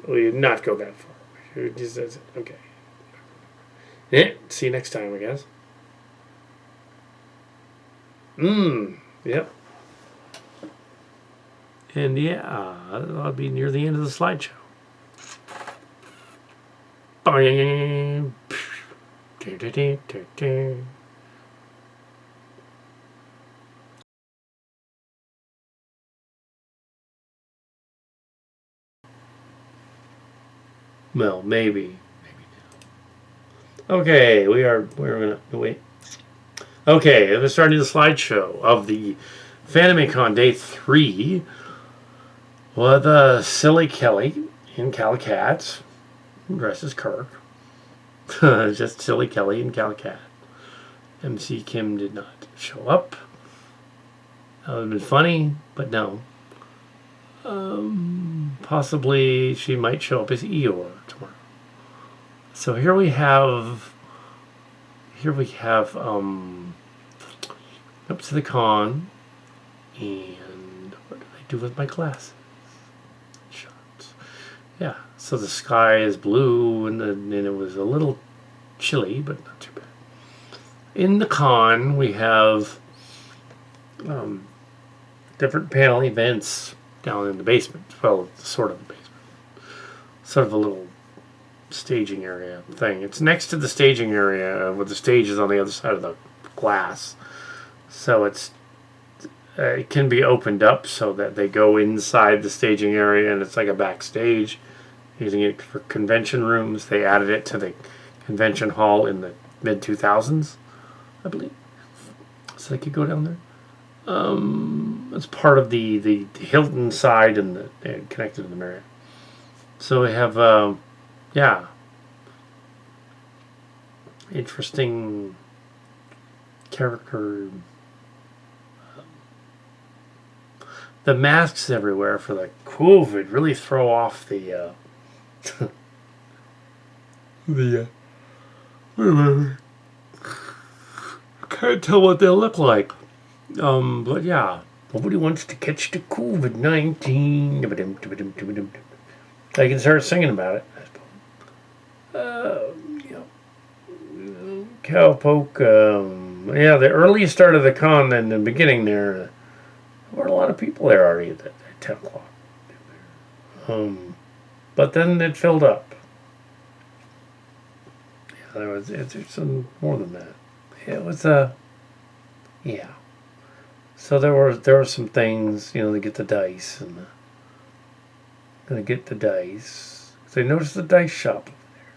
We did not go that far. Okay. Yeah, see you next time, I guess. Yep. And yeah, I'll be near the end of the slideshow. Bang. Well, maybe. Okay, we're gonna wait. Okay, let's start the slideshow of the Fanime Con Day 3 with Silly Kelly in Kal Kat, who dresses Kirk. Just Silly Kelly and Kal Kat. MC Kim did not show up. That would have been funny, but no. Possibly she might show up as Eeyore tomorrow. So here we have up to the con, and what did I do with my glasses? Shots. Yeah, so the sky is blue, and it was a little chilly, but not too bad. In the con, we have different panel events down in the basement. Well, sort of the basement. Sort of a little staging area thing. It's next to the staging area with the stage is on the other side of the glass. So it can be opened up so that they go inside the staging area and it's like a backstage. Using it for convention rooms. They added it to the convention hall in the mid-2000s, I believe. So they could go down there. It's part of the Hilton side and connected to the Marriott. So we have, yeah, interesting character. The masks everywhere for the COVID really throw off the I can't tell what they'll look like. But yeah, nobody wants to catch the COVID-19. I can start singing about it. Yeah. Cowpoke. Yeah, the early start of the con in the beginning there were a lot of people there already at 10 o'clock. But then it filled up. Yeah, it's some more than that. It was yeah. So there were some things, you know, to get the dice and gonna get the dice. So I noticed the dice shop over there.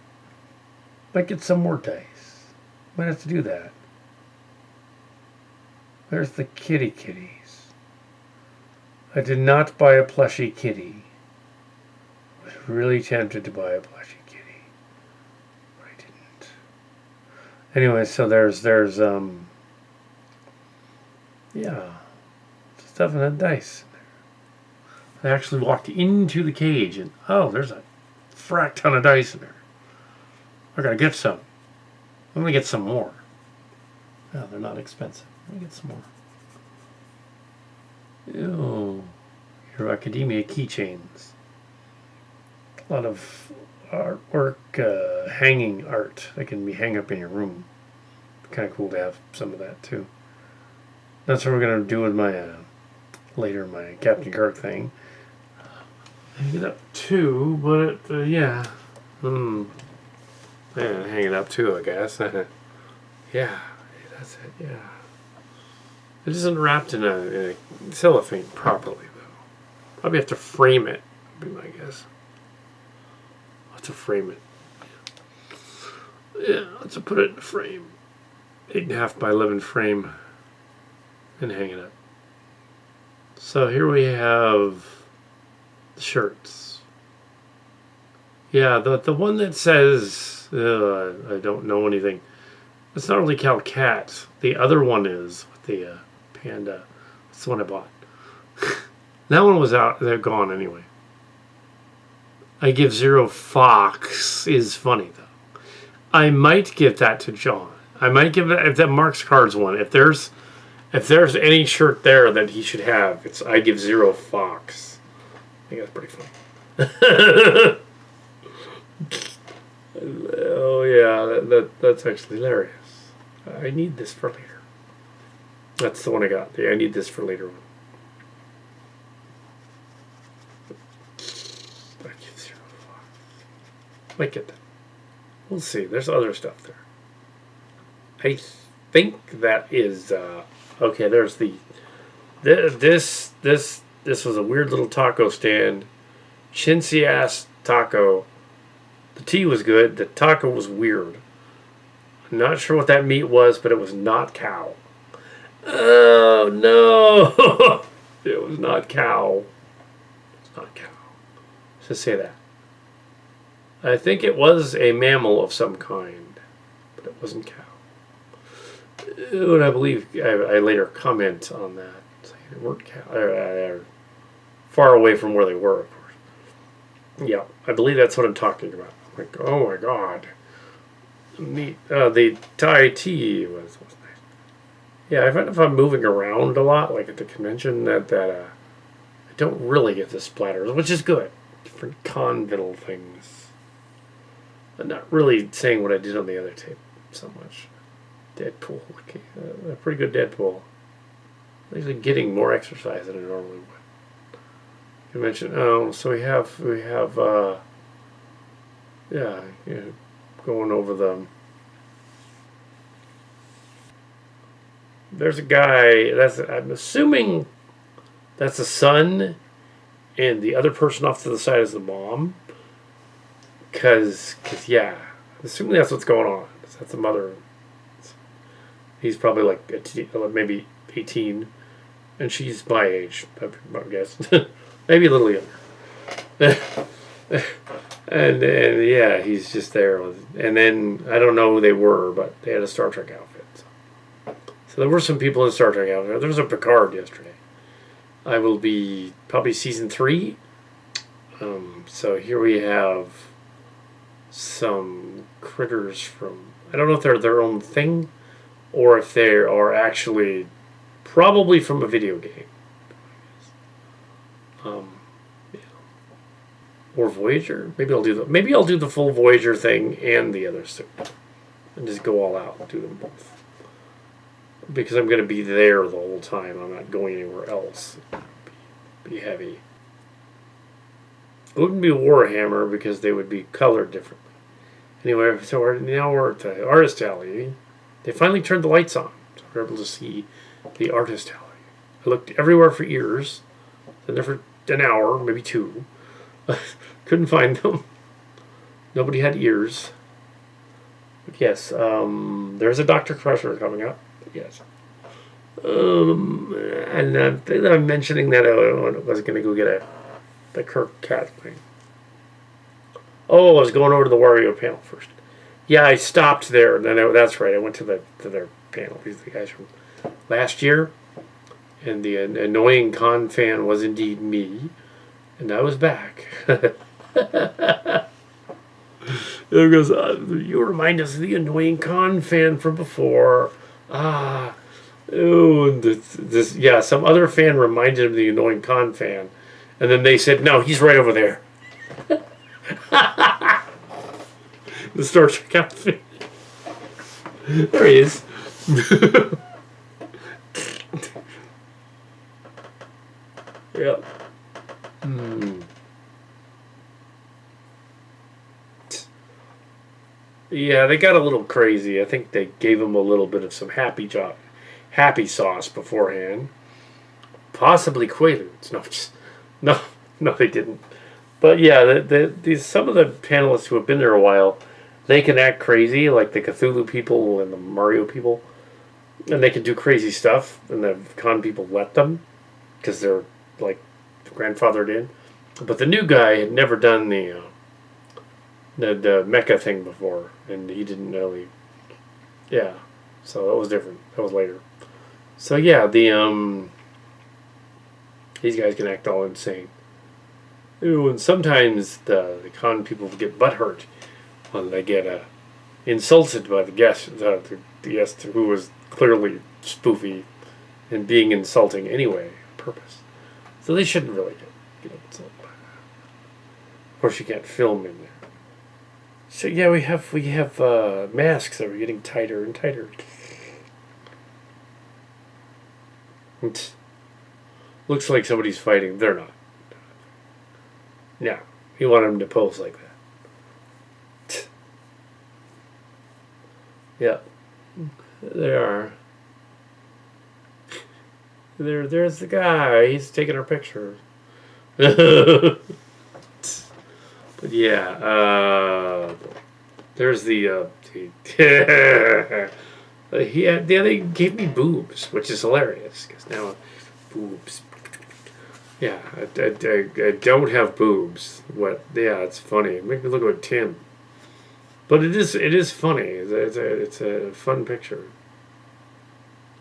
Might get some more dice. Might have to do that. There's the kitties. I did not buy a plushie kitty. I was really tempted to buy a plushie kitty, but I didn't. Anyway, so there's yeah, stuff in that dice. I actually walked into the cage and oh, there's a frack ton of dice in there. I gotta get some. I'm gonna get some more. No, they're not expensive. Let me get some more. Ew. Your Academia keychains. A lot of artwork, hanging art that can be hang up in your room. Kind of cool to have some of that too. That's what we're gonna do with my later my Captain Kirk thing. Hang it up too, but yeah. Yeah, hang it up too, I guess. Yeah, that's it. Yeah. It isn't wrapped in a cellophane properly, though. Probably have to frame it, would be my guess. I'll have to frame it. Yeah, I'll have to put it in a frame. 8.5 by 11 frame. And hang it up. So here we have the shirts. Yeah, the one that says, I don't know anything. It's not really Kal Kat. The other one is with the panda. That's the one I bought. That one was out. They're gone anyway. I give 0 Fox is funny though. I might give that to John. I might give it if that Mark's Cards one. If there's any shirt there that he should have, it's I give 0 Fox. I think that's pretty funny. Oh yeah, that's actually hilarious. I need this for later. That's the one I got. I need this for later one. I give 0 Fox. Might get that. We'll see. There's other stuff there. I think that is okay. There's this was a weird little taco stand, chintzy ass taco. The tea was good. The taco was weird. I'm not sure what that meat was, but it was not cow. Oh no! It was not cow. It's not cow. Let's just say that. I think it was a mammal of some kind, but it wasn't cow. And I believe I later comment on that, saying they weren't cow. Far away from where they were, of course. Yeah, I believe that's what I'm talking about. Like, oh my god. The Thai tea was nice. Yeah, I find if I'm moving around a lot, like at the convention, that I don't really get the splatters, which is good. Different convital things. I'm not really saying what I did on the other tape so much. Deadpool. Okay, a pretty good Deadpool. I'm actually getting more exercise than I normally would. Convention. Oh, so we have Yeah, yeah, going over the. There's a guy. I'm assuming that's the son, and the other person off to the side is the mom. Cause yeah, assuming that's what's going on. That's the mother. He's probably like maybe 18, and she's my age, I guess, maybe a little younger. and yeah, he's just there. And then I don't know who they were, but they had a Star Trek outfit. So there were some people in Star Trek outfit. There was a Picard yesterday. I will be probably season 3. So here we have some critters from. I don't know if they're their own thing, or if they are actually probably from a video game. Yeah. Or Voyager. Maybe I'll do the full Voyager thing and the others too, and just go all out and do them both. Because I'm going to be there the whole time. I'm not going anywhere else. Be heavy. It wouldn't be Warhammer because they would be colored differently. Anyway, so we're at the artist alley. They finally turned the lights on, so we're able to see the artist alley. I looked everywhere for ears. Been there for an hour, maybe 2. Couldn't find them. Nobody had ears. But yes, there's a Dr. Crusher coming up. Yes. And I'm mentioning that I was going to go get the Kal Kat thing. Oh, I was going over to the Wario panel first. Yeah, I stopped there. That's right. I went to their panel. These are the guys from last year, and the annoying con fan was indeed me, and I was back. It goes, you remind us of the annoying con fan from before. Oh, yeah, some other fan reminded him of the annoying con fan. And then they said, no, he's right over there. The Star Trek outfit. There he is. Yep. Yeah, they got a little crazy. I think they gave him a little bit of some happy sauce beforehand. Possibly Quaaludes. No, they didn't. But yeah, some of the panelists who have been there a while, they can act crazy, like the Cthulhu people and the Mario people, and they can do crazy stuff, and the con people let them because they're like grandfathered in. But the new guy had never done the mecha thing before, and he didn't really. Yeah, so that was different. That was later. So yeah, these guys can act all insane. Ooh, and sometimes the con people get butthurt when they get insulted by the guest, the guest who was clearly spoofy and being insulting anyway, on purpose. So they shouldn't really get insulted. Of course, you can't film in there. So yeah, we have masks that are getting tighter and tighter. Looks like somebody's fighting. They're not. No, you want them to pose like that. Yeah, they are. There's the guy. He's taking our picture. But yeah, there's the they gave me boobs, which is hilarious because now boobs. Yeah, I don't have boobs. What? Yeah, it's funny. Make me look like Tim. But it is funny. It's a fun picture.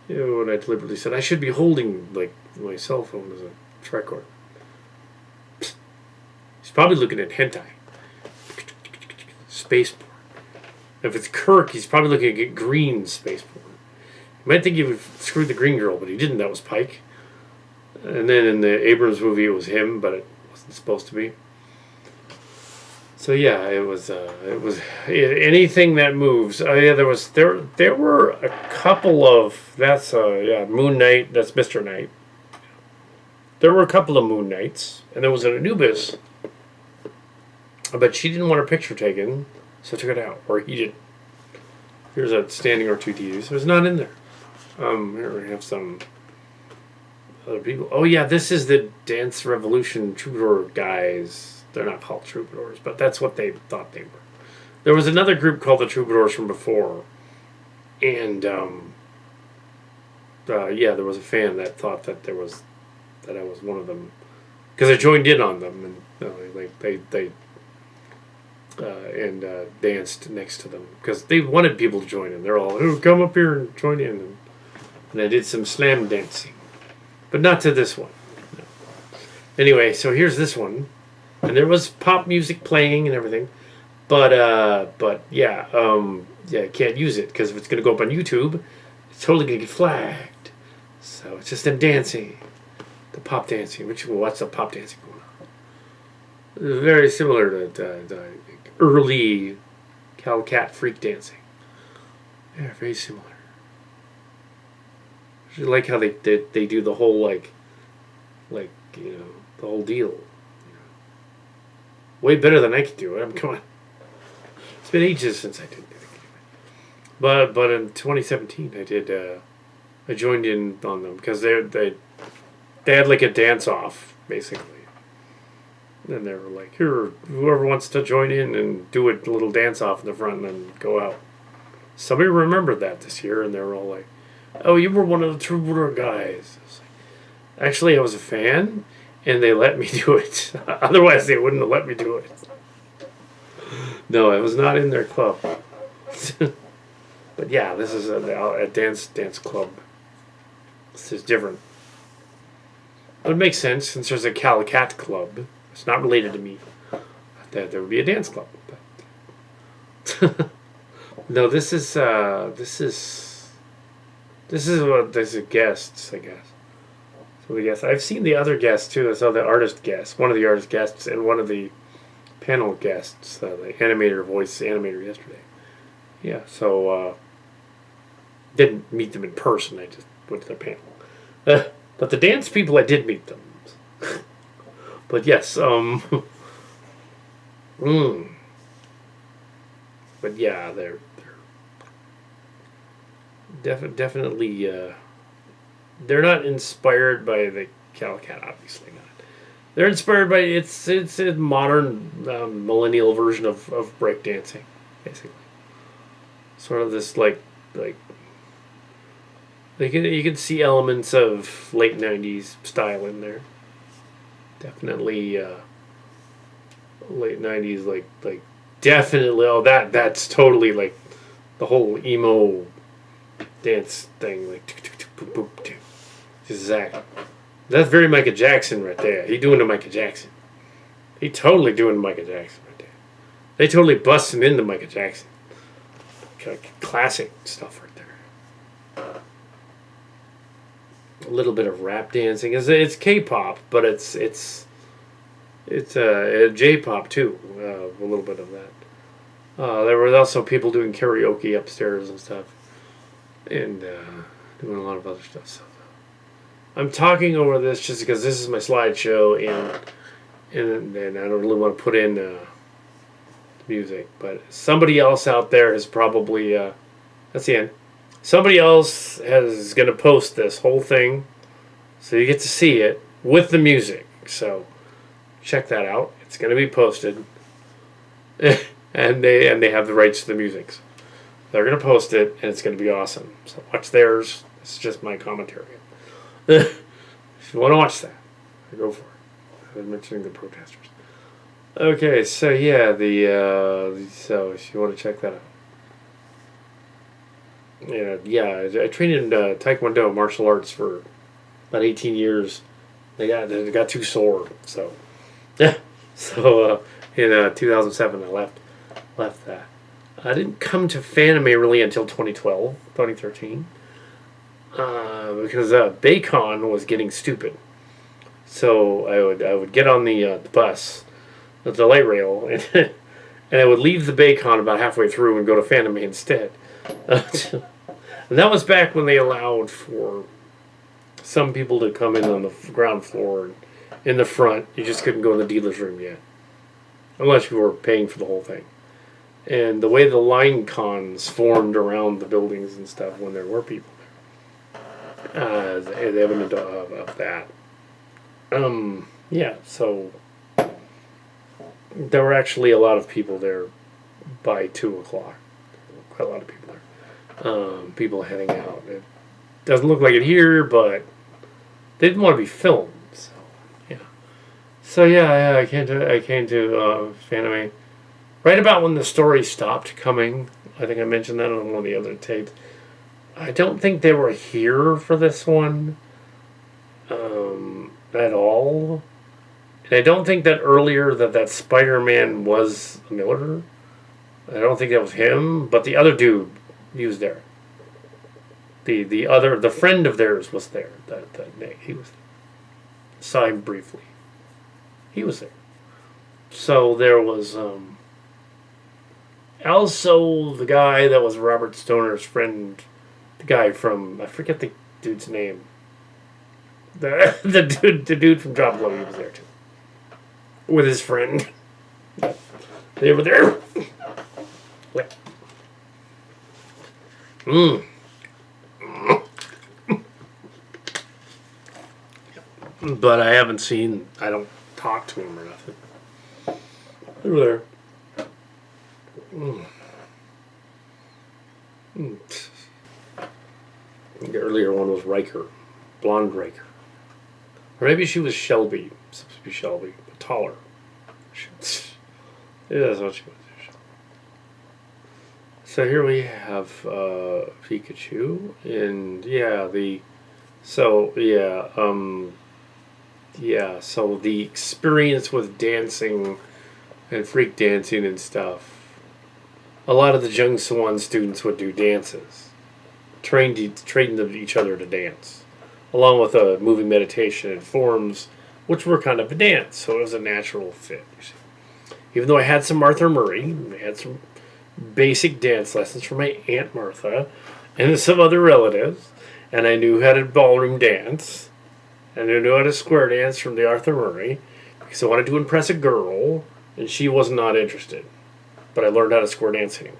You know, when I deliberately said I should be holding like my cell phone as a record. He's probably looking at hentai. Space porn. If it's Kirk, he's probably looking at green space porn. You might think he would screw the green girl, but he didn't. That was Pike. And then in the Abrams movie, it was him, but it wasn't supposed to be. So yeah, it was anything that moves. Yeah, there were a couple of Moon Knight. That's Mr. Knight. There were a couple of Moon Knights, and there was an Anubis But she didn't want her picture taken, so took it out, or he didn't. Here's a standing R2D2, so it's not in there. Here we have some other people. Oh yeah, this is the Dance Revolution Troubadour guys. They're not called Troubadours, but that's what they thought they were. There was another group called the Troubadours from before, and yeah, there was a fan that thought that I was one of them, because I joined in on them, and they danced next to them because they wanted people to join in. They're all, "Oh, come up here and join in," and I did some slam dancing, but not to this one. No. Anyway, so here's this one, and there was pop music playing and everything, but yeah, can't use it because if it's gonna go up on YouTube, it's totally gonna get flagged. So it's just them dancing, the pop dancing. What's the pop dancing going on? Very similar to early Kal Kat freak dancing. Yeah, very similar. I like how they do the whole like the whole deal. Way better than I could do it. Come on. It's been ages since I did it. But in 2017 I joined in on them because they had like a dance off basically. And they were like, "Here, whoever wants to join in and do a little dance off in the front and then go out." Somebody remembered that this year, and they were all like, "Oh, you were one of the Troubadour guys." I was like, actually, I was a fan, and they let me do it. Otherwise, they wouldn't have let me do it. No, I was not in their club. But yeah, this is a dance club. This is different. It would make sense since there's a Kal Kat club. It's not related to me. There would be a dance club. But no, this is what there's a guests, I guess. So the guests. I've seen the other guests too. I saw the artist guests, one of the artist guests, and one of the panel guests, the voice animator yesterday. Yeah, so didn't meet them in person. I just went to their panel. But the dance people, I did meet them. But yes, but yeah, they're definitely they're not inspired by the Kal Kat, obviously not. They're inspired by it's a modern millennial version of breakdancing, basically. Sort of this like you can see elements of late '90s style in there. Definitely late '90s, like definitely. Oh, that's totally like the whole emo dance thing, like exactly. That's very Michael Jackson right there. He doing the Michael Jackson. He totally doing Michael Jackson right there. They totally bust him into Michael Jackson. Classic stuff right there. A little bit of rap dancing. It's K-pop, but it's J-pop too. A little bit of that. There were also people doing karaoke upstairs and stuff, and doing a lot of other stuff. So I'm talking over this just because this is my slideshow, and I don't really want to put in music, but somebody else out there has probably that's the end. Somebody else is going to post this whole thing, so you get to see it with the music. So check that out. It's going to be posted, and they have the rights to the music. So they're going to post it, and it's going to be awesome. So watch theirs. It's just my commentary. If you want to watch that, go for it. I was mentioning the protesters. Okay, so yeah, so if you want to check that out. Yeah, I trained in Taekwondo martial arts for about 18 years. They got too sore, so yeah. So in 2007, I left that. I didn't come to Fanime really until 2013, because Baycon was getting stupid. So I would get on the bus, the light rail, and I would leave the Baycon about halfway through and go to Fanime instead. And that was back when they allowed for some people to come in on the ground floor and in the front. You just couldn't go in the dealer's room yet. unless you were paying for the whole thing. And the way the line cons formed around the buildings and stuff when there were people there, as evident of that. Yeah, so there were actually a lot of people there by 2 o'clock. Quite a lot of people there. People heading out. It doesn't look like it here, but they didn't want to be filmed. So yeah. So yeah, I came to Fanime right about when the story stopped coming. I think I mentioned that on one of the other tapes. I don't think they were here for this one at all. And I don't think that earlier that Spider-Man was Miller. I don't think that was him, but the other dude, he was there. The friend of theirs was there. He was there. Saw him briefly. He was there. So there was also the guy that was Robert Stoner's friend, the guy from, I forget the dude's name. The dude from Drop Low, he was there too. With his friend. They were there. But I don't talk to him or nothing. They were there. The earlier one was Riker. Blonde Riker. Or maybe she was Shelby. Supposed to be Shelby, but taller. Yeah, that's what she was. So here we have Pikachu, and so the experience with dancing and freak dancing and stuff. A lot of the Jung Swan students would do dances, trained each other to dance, along with a moving meditation and forms, which were kind of a dance, so it was a natural fit. Even though I had some Martha Murray, I had some basic dance lessons from my Aunt Martha and some other relatives, and I knew how to ballroom dance, and I knew how to square dance from the Arthur Murray, because I wanted to impress a girl, and she was not interested. But I learned how to square dance anyway.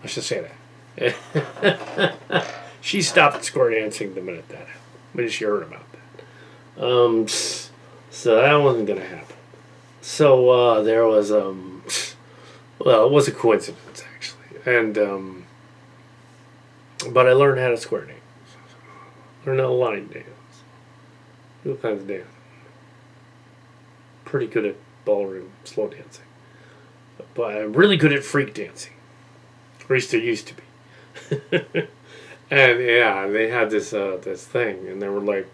Let's just say that. She stopped square dancing the minute she heard about that. So that wasn't going to happen. So there was, well, it was a coincidence, actually. And, but I learned how to square dance. Learned how to line dance. All kinds of dance. Pretty good at ballroom slow dancing. But I'm really good at freak dancing. Or at least I used to be. And yeah, they had this thing, and they were like,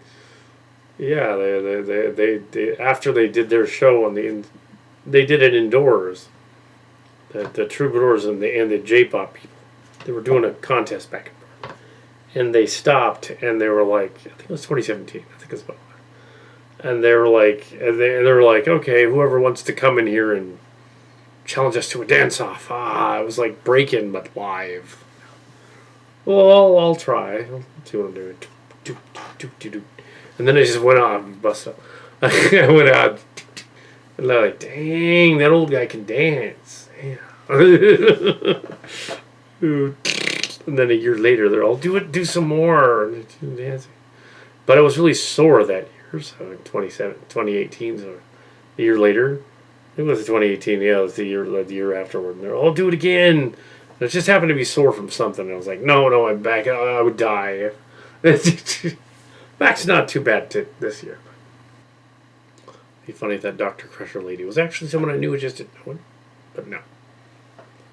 yeah, they after they did their show they did it indoors. The troubadours and the J-pop people, they were doing a contest back and forth, and they stopped, and they were like, I think it was 2017. I think it's about that. And they were like, okay, whoever wants to come in here and challenge us to a dance-off. It was like break-in, but live. Well, I'll try. I'll see what I'm doing. And then I just went on and busted up. I went out. And they're like, dang, that old guy can dance. Yeah. And then a year later, they're all, do some more. Dancing. But I was really sore that year, so in 2018, so a year later. It was 2018, yeah, it was the year afterward. And they're all, do it again. And it just happened to be sore from something. And I was like, no, I'm back. I would die. Back's not too bad this year. It'd be funny if that Dr. Crusher lady was actually someone I knew, I just didn't know it. But no,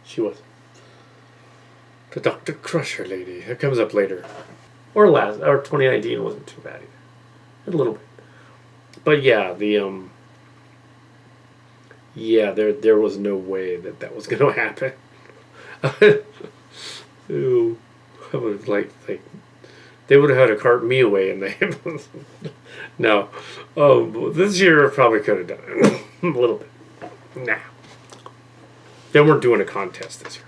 she wasn't. The Dr. Crusher lady. It comes up later. Or 2019 wasn't too bad either. A little bit. But yeah, there was no way that was going to happen. Ooh, I was like they would have had to cart me away, and they no. This year I probably could have done it a little bit. Nah, they weren't doing a contest this year.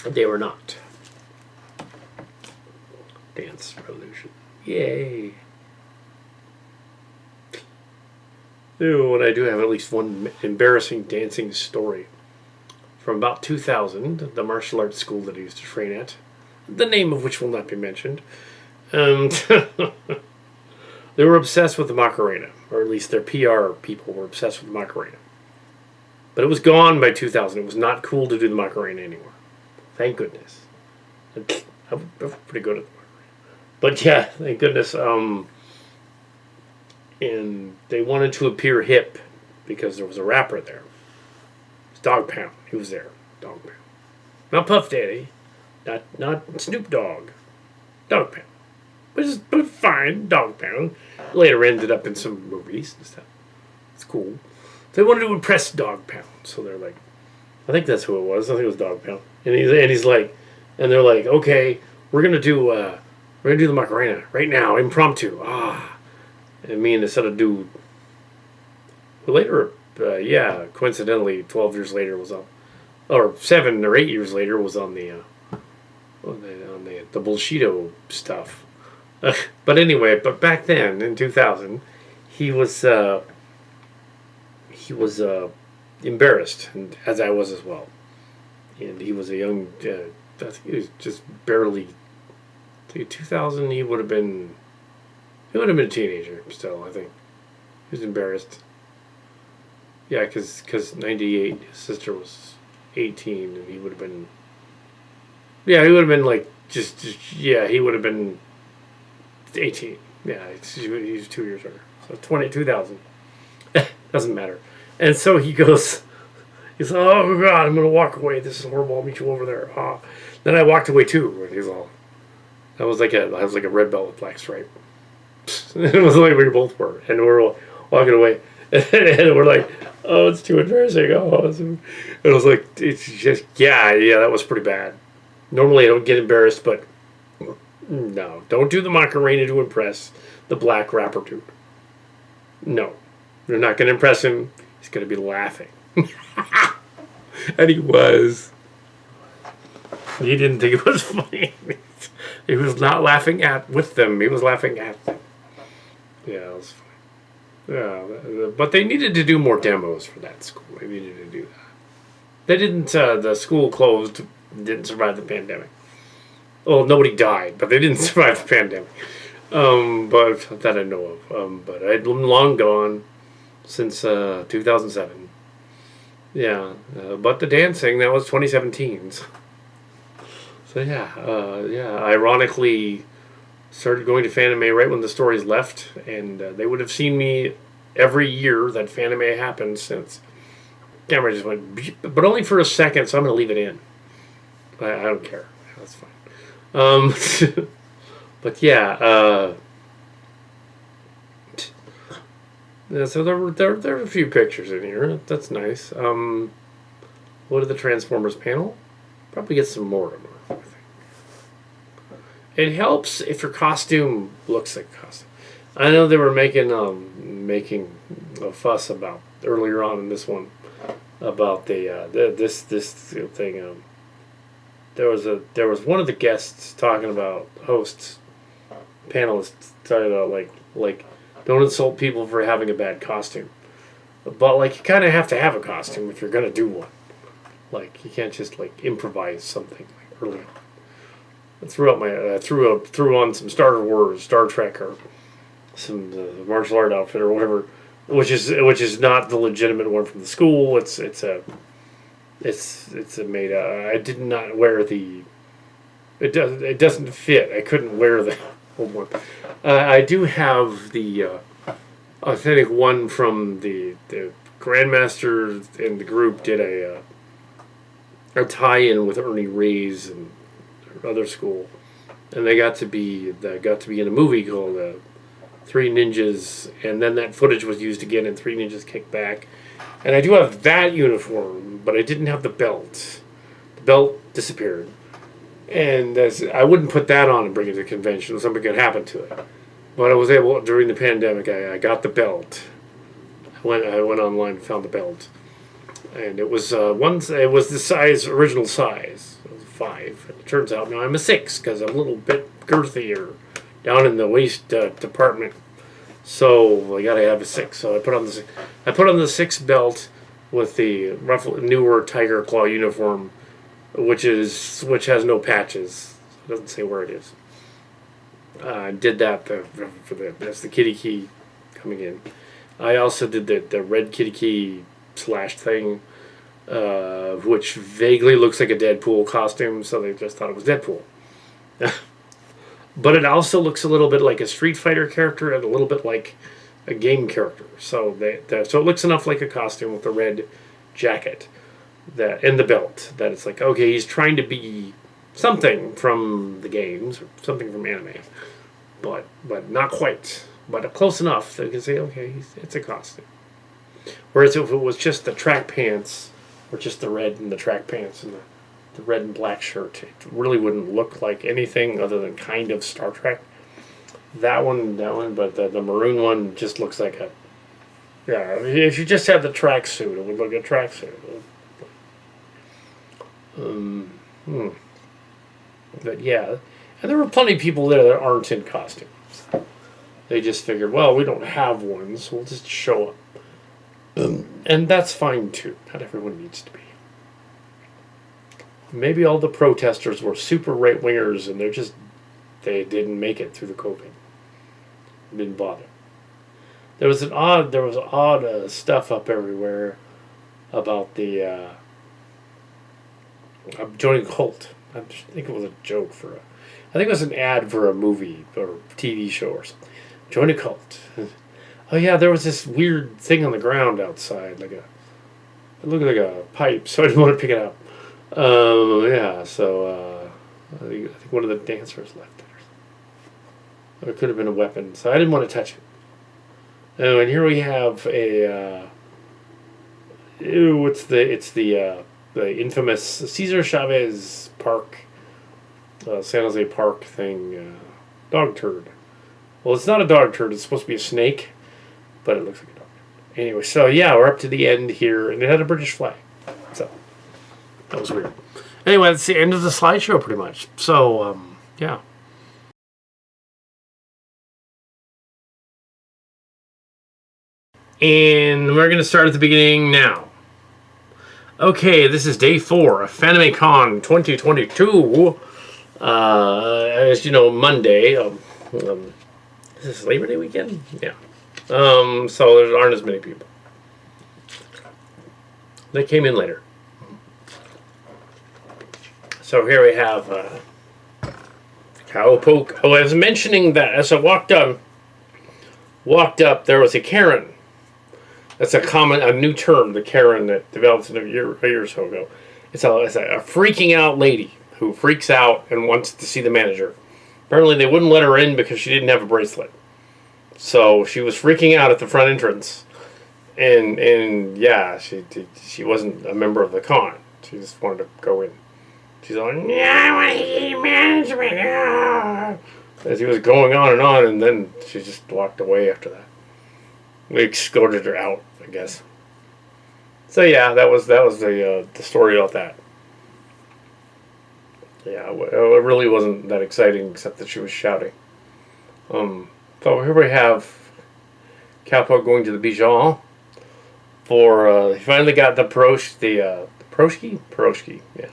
They were not. Dance Revolution, yay! And I do have at least one embarrassing dancing story from about 2000, the martial arts school that I used to train at, the name of which will not be mentioned. They were obsessed with the Macarena, or at least their PR people were obsessed with the Macarena. But it was gone by 2000. It was not cool to do the Macarena anymore. Thank goodness. I'm pretty good at the Macarena. But yeah, thank goodness. And they wanted to appear hip because there was a rapper there. It was Dog Pound. He was there. Dog Pound. Not Puff Daddy. Not Snoop Dogg. Dog Pound. But fine, Dog Pound. Later ended up in some movies and stuff. It's cool. They wanted to impress Dog Pound, so they're like, I think that's who it was. I think it was Dog Pound. And he's like, and they're like, okay, we're gonna do the Macarena right now, impromptu. And me and this other dude, who later, coincidentally, 12 years later was on, or 7 or 8 years later was on the Bullshido stuff. But anyway, back then in 2000, he was embarrassed, and as I was as well. And he was a young, I think he was just barely. I think 2000, he would have been a teenager still. I think he was embarrassed. Yeah, because 98, his sister was 18, and he would have been. Yeah, he would have been like he would have been 18. Yeah, he was 2 years older. So 2000. Doesn't matter. And so he goes, he's like, oh God, I'm going to walk away. This is horrible. I'll meet you over there. Then I walked away too. And he's all, I was like a red belt with black stripe. It was like we both were. And we're all walking away. And we're like, oh, it's too embarrassing. And I was like, it's just, yeah, that was pretty bad. Normally I don't get embarrassed, but no, don't do the Macarena to impress the black rapper dude. No, you're not going to impress him. He's going to be laughing. And he was. He didn't think it was funny. He was not laughing with them. He was laughing at them. Yeah, it was funny. Yeah, but they needed to do more demos for that school. They needed to do that. They didn't. The school closed. Didn't survive the pandemic. Well, nobody died, but they didn't survive the pandemic. But that I know of. But I'd long gone since 2007. Yeah, but the dancing, that was 2017. So yeah. Ironically, started going to Fanime right when the stories left, and they would have seen me every year that Fanime happened since. Camera just went, beep, but only for a second, so I'm going to leave it in. I don't care. That's fine. But yeah, so there are a few pictures in here. That's nice. What are the Transformers panel? Probably get some more tomorrow, I think. It helps if your costume looks like a costume. I know they were making a fuss about earlier on in this one about this thing. There was one of the guests talking about hosts, panelists talking about like don't insult people for having a bad costume, but like you kind of have to have a costume if you're gonna do one. Like you can't just like improvise something like early on. I threw on some Star Wars, Star Trek, or some martial art outfit or whatever, which is not the legitimate one from the school. It's made. I did not wear the. It doesn't fit. I couldn't wear the old one. I do have the authentic one from the Grandmaster and the group did a tie-in with Ernie Reyes and other school, and they got to be in a movie called Three Ninjas, and then that footage was used again in Three Ninjas Kick Back. And I do have that uniform, but I didn't have the belt. The belt disappeared. And I wouldn't put that on and bring it to the convention. Something could happen to it. But I was able, during the pandemic, I got the belt. I went online and found the belt. And it was it was the original size. It was a 5. And it turns out now I'm a 6 because I'm a little bit girthier down in the waist department. So I gotta have a 6. So I put on the 6 belt with the newer Tiger Claw uniform, which has no patches. It doesn't say where it is. I did that that's the kitty key coming in. I also did the red kitty key slash thing, which vaguely looks like a Deadpool costume, so they just thought it was Deadpool. But it also looks a little bit like a Street Fighter character and a little bit like a game character. So so it looks enough like a costume with the red jacket and the belt that it's like, okay, he's trying to be something from the games or something from anime, but not quite, but close enough that you can say, okay, it's a costume. Whereas if it was just the track pants, or just the red and the track pants and the red and black shirt, it really wouldn't look like anything other than kind of Star Trek. That one, but the maroon one just looks like a, yeah, if you just had the tracksuit, it would look like a tracksuit. But yeah, and there were plenty of people there that aren't in costumes. They just figured, well, we don't have one, so we'll just show up. And that's fine too. Not everyone needs to be. Maybe all the protesters were super right-wingers and they didn't make it through the COVID. Didn't bother. There was odd stuff up everywhere about the joining cult. I think it was a joke I think it was an ad for a movie or TV show or something. Join a cult. Oh yeah, there was this weird thing on the ground outside, it looked like a pipe, so I didn't want to pick it up. Yeah, so I think one of the dancers left it, or it could have been a weapon, so I didn't want to touch it. And here we have it's the infamous Cesar Chavez Park, San Jose Park thing, dog turd. Well, it's not a dog turd; it's supposed to be a snake, but it looks like a dog. Anyway, so yeah, we're up to the end here, and it had a British flag, so that was weird. Anyway, that's the end of the slideshow, pretty much. So yeah. And we're going to start at the beginning now. Okay, this is day 4 of Fanime Con 2022. As you know, Monday. Is this Labor Day weekend? Yeah. So there aren't as many people. They came in later. So here we have Cowpoke. Oh, I was mentioning that as I walked up, there was a Karen. That's a new term, the Karen, that developed a year or so ago. It's a freaking out lady who freaks out and wants to see the manager. Apparently they wouldn't let her in because she didn't have a bracelet. So she was freaking out at the front entrance. And yeah, she wasn't a member of the con. She just wanted to go in. She's like, yeah, I want to see management. As he was going on, and then she just walked away after that. We escorted her out, I guess. So yeah, that was the story about that. Yeah, it really wasn't that exciting, except that she was shouting. So here we have Capo going to the Bijan for he finally got the pierogi, yeah,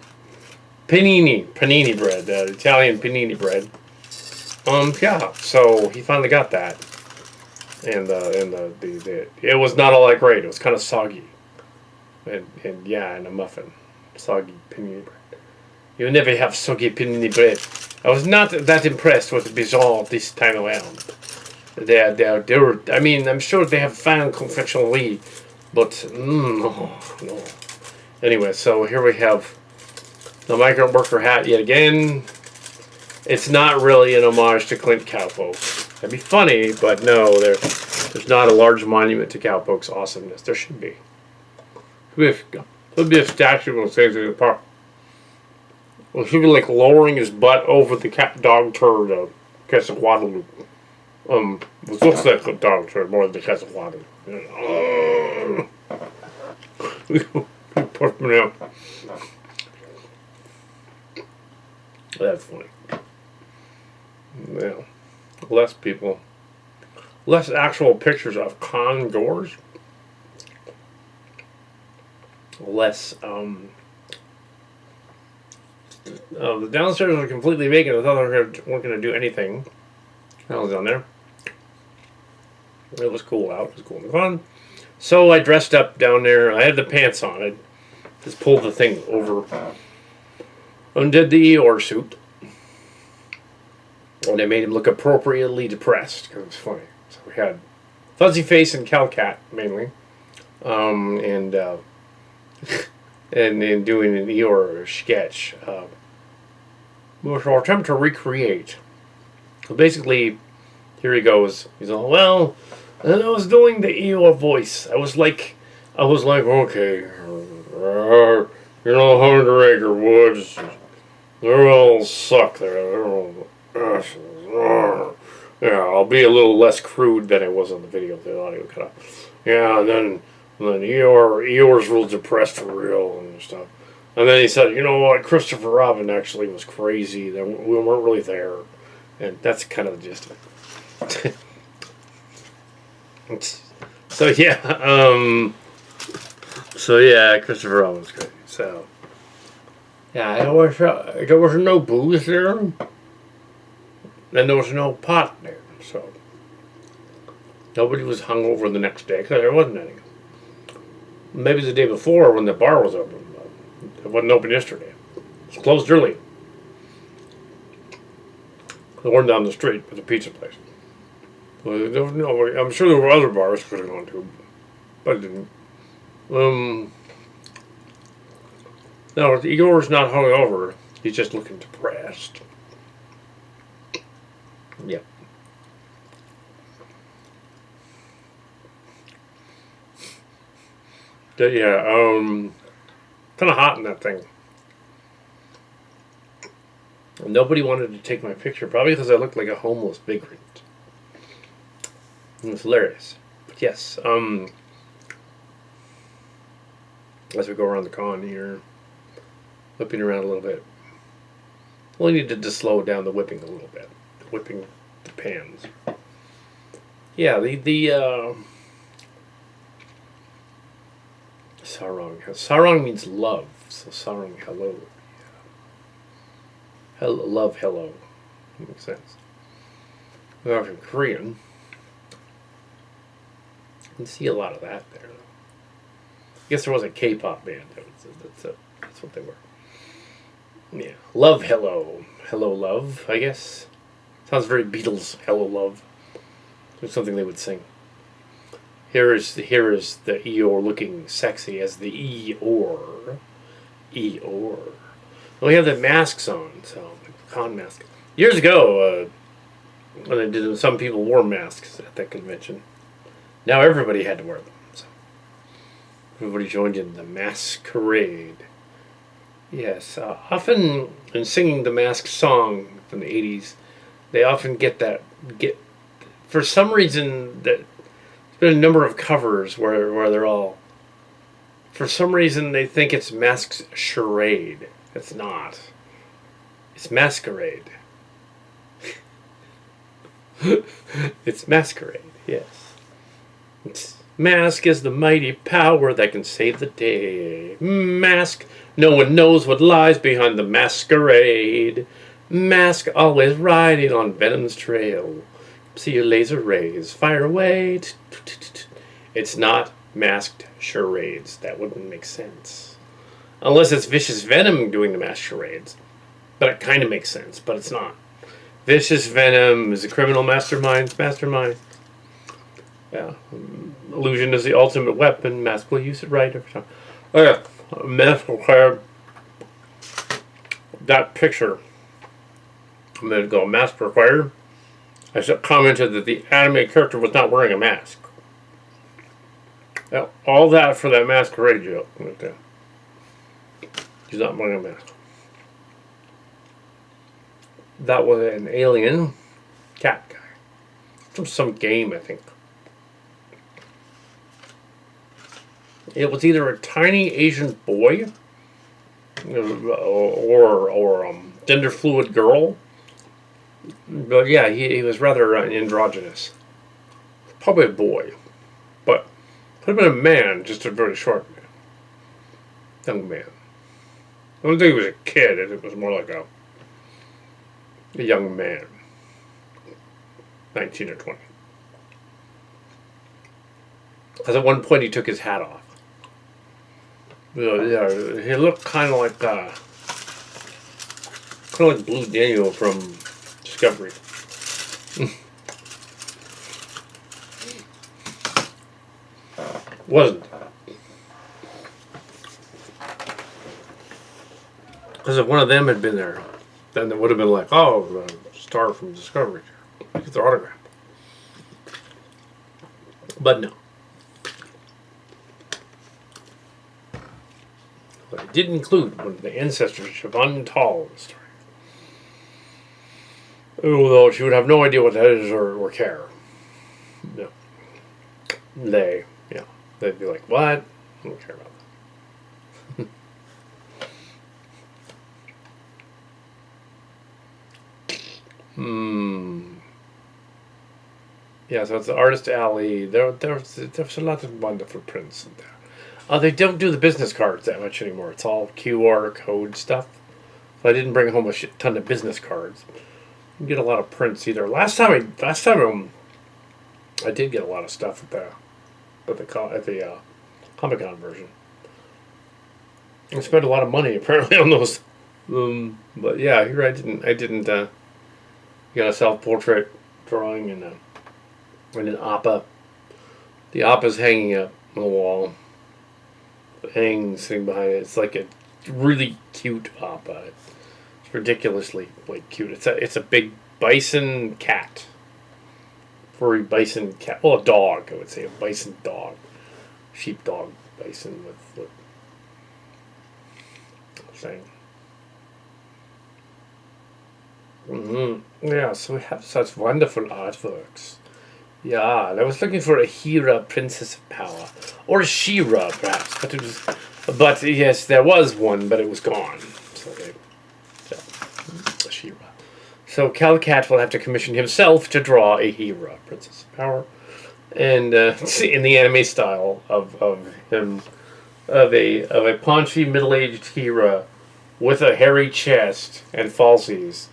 panini bread, Italian panini bread. Yeah, so he finally got that. And it was not all that great. It was kind of soggy, and a muffin, soggy panini bread. You never have soggy panini bread. I was not that impressed with Bijan this time around. They were. I mean, I'm sure they have fine confectionery, but no. Anyway, so here we have the Migrant Worker Hat yet again. It's not really an homage to Clint Cowpoke. That'd be funny, but no, there's not a large monument to Cowpoke's awesomeness. There should be. There'll be a statue of San Jose Park. Well, he was like lowering his butt over the dog turd, Quetzalcoatl. It looks like a dog turd more than the Quetzalcoatl. Push me out. That's funny. Well, less people less actual pictures of con goers. Less, the downstairs was completely vacant. I thought they weren't going to do anything. I was down there. It was cool out. It was cool and fun. So I dressed up down there. I had the pants on. I just pulled the thing over. Undid the Eeyore suit. And I made him look appropriately depressed because it was funny. So we had Fuzzy Face and Kal Kat mainly. And doing an Eeyore sketch. Which I'll attempt to recreate. So basically, here he goes. He's all, well, and I was doing the Eeyore voice. I was like, okay, you know, 100 Acre Woods, they all suck there. Yeah, I'll be a little less crude than I was on the video. The audio cut off. Yeah, and then Eeyore's real depressed for real and stuff. And then he said, you know what, Christopher Robin actually was crazy. We weren't really there. And that's kind of the gist of it. So yeah, Christopher Robin was crazy. So yeah, there was no booze there, and there was no pot there. So nobody was hungover the next day because there wasn't any. Maybe the day before when the bar was open. It wasn't open yesterday. It was closed early. The one down the street was a pizza place. Well, there was no, I'm sure there were other bars could have gone to, but I didn't. No, Eeyore's not hungover. He's just looking depressed. Yep. Yeah, kind of hot in that thing. Nobody wanted to take my picture, probably because I looked like a homeless vagrant. It was hilarious. But yes, as we go around the con here, whipping around a little bit. Only needed to slow down the whipping a little bit. Whipping the pans. Yeah, the Sarong means love. So Sarong, hello. Love, hello. Makes sense. Well, from Korean. You can see a lot of that there. I guess there was a K-pop band. That's what they were. Yeah. Love, hello. Hello, love, I guess. Sounds very Beatles, hello, love. It's something they would sing. Here is the Eeyore looking sexy as the Eeyore. Eeyore. Well, we have the masks on, so the con mask. Years ago, when I did, some people wore masks at that convention. Now everybody had to wear them. So everybody joined in the masquerade. Yes, often in singing the mask song from the 80s, they often get for some reason, there's been a number of covers where they're all, for some reason they think it's masked charade. It's not. It's masquerade. It's masquerade, yes. Mask is the mighty power that can save the day. Mask, no one knows what lies behind the masquerade. Mask always riding on Venom's trail. See your laser rays, fire away. It's not masked charades. That wouldn't make sense. Unless it's Vicious Venom doing the masked charades. But it kind of makes sense, but it's not. Vicious Venom is a criminal mastermind. Yeah. Illusion is the ultimate weapon. Mask will use it right every time. Oh yeah. Mask will have that picture a minute ago. Mask required. I commented that the anime character was not wearing a mask. Now, all that for that masquerade joke. Okay. He's not wearing a mask. That was an alien cat guy. From some game, I think. It was either a tiny Asian boy or gender fluid girl. But yeah, he was rather androgynous. Probably a boy. But could have been a man, just a very short man. Young man. I don't think he was a kid, it was more like a young man. 19 or 20. Because at one point he took his hat off. Yeah, he looked kind of like Blue Daniel from Discovery. Wasn't. Because if one of them had been there, then it would have been like, oh, the star from Discovery. Get their autograph. But no. But it did include one of the ancestors of Untitled in the story. Although she would have no idea what that is or care. No. They'd be like, what? I don't care about that. Yeah, so it's the Artist Alley. There's a lot of wonderful prints in there. They don't do the business cards that much anymore. It's all QR code stuff. So I didn't bring home a shit ton of business cards. You get a lot of prints either. Last time I did get a lot of stuff at the Comic-Con version. I spent a lot of money apparently on those. But yeah, here I didn't. Got a self-portrait drawing and an appa. The appa's hanging up on the wall. Sitting behind it. It's like a really cute appa. It's ridiculously cute. It's a big bison cat. Furry bison cat. Well, a dog, I would say. A bison dog. Sheepdog bison with saying. Yeah, so we have such wonderful artworks. Yeah, I was looking for a Hera, Princess of Power, or a She-Ra, perhaps. But yes, there was one, but it was gone. So She-Ra. So Kal Kat will have to commission himself to draw a Hera, Princess of Power, and in the anime style of a paunchy middle-aged Hera with a hairy chest and falsies,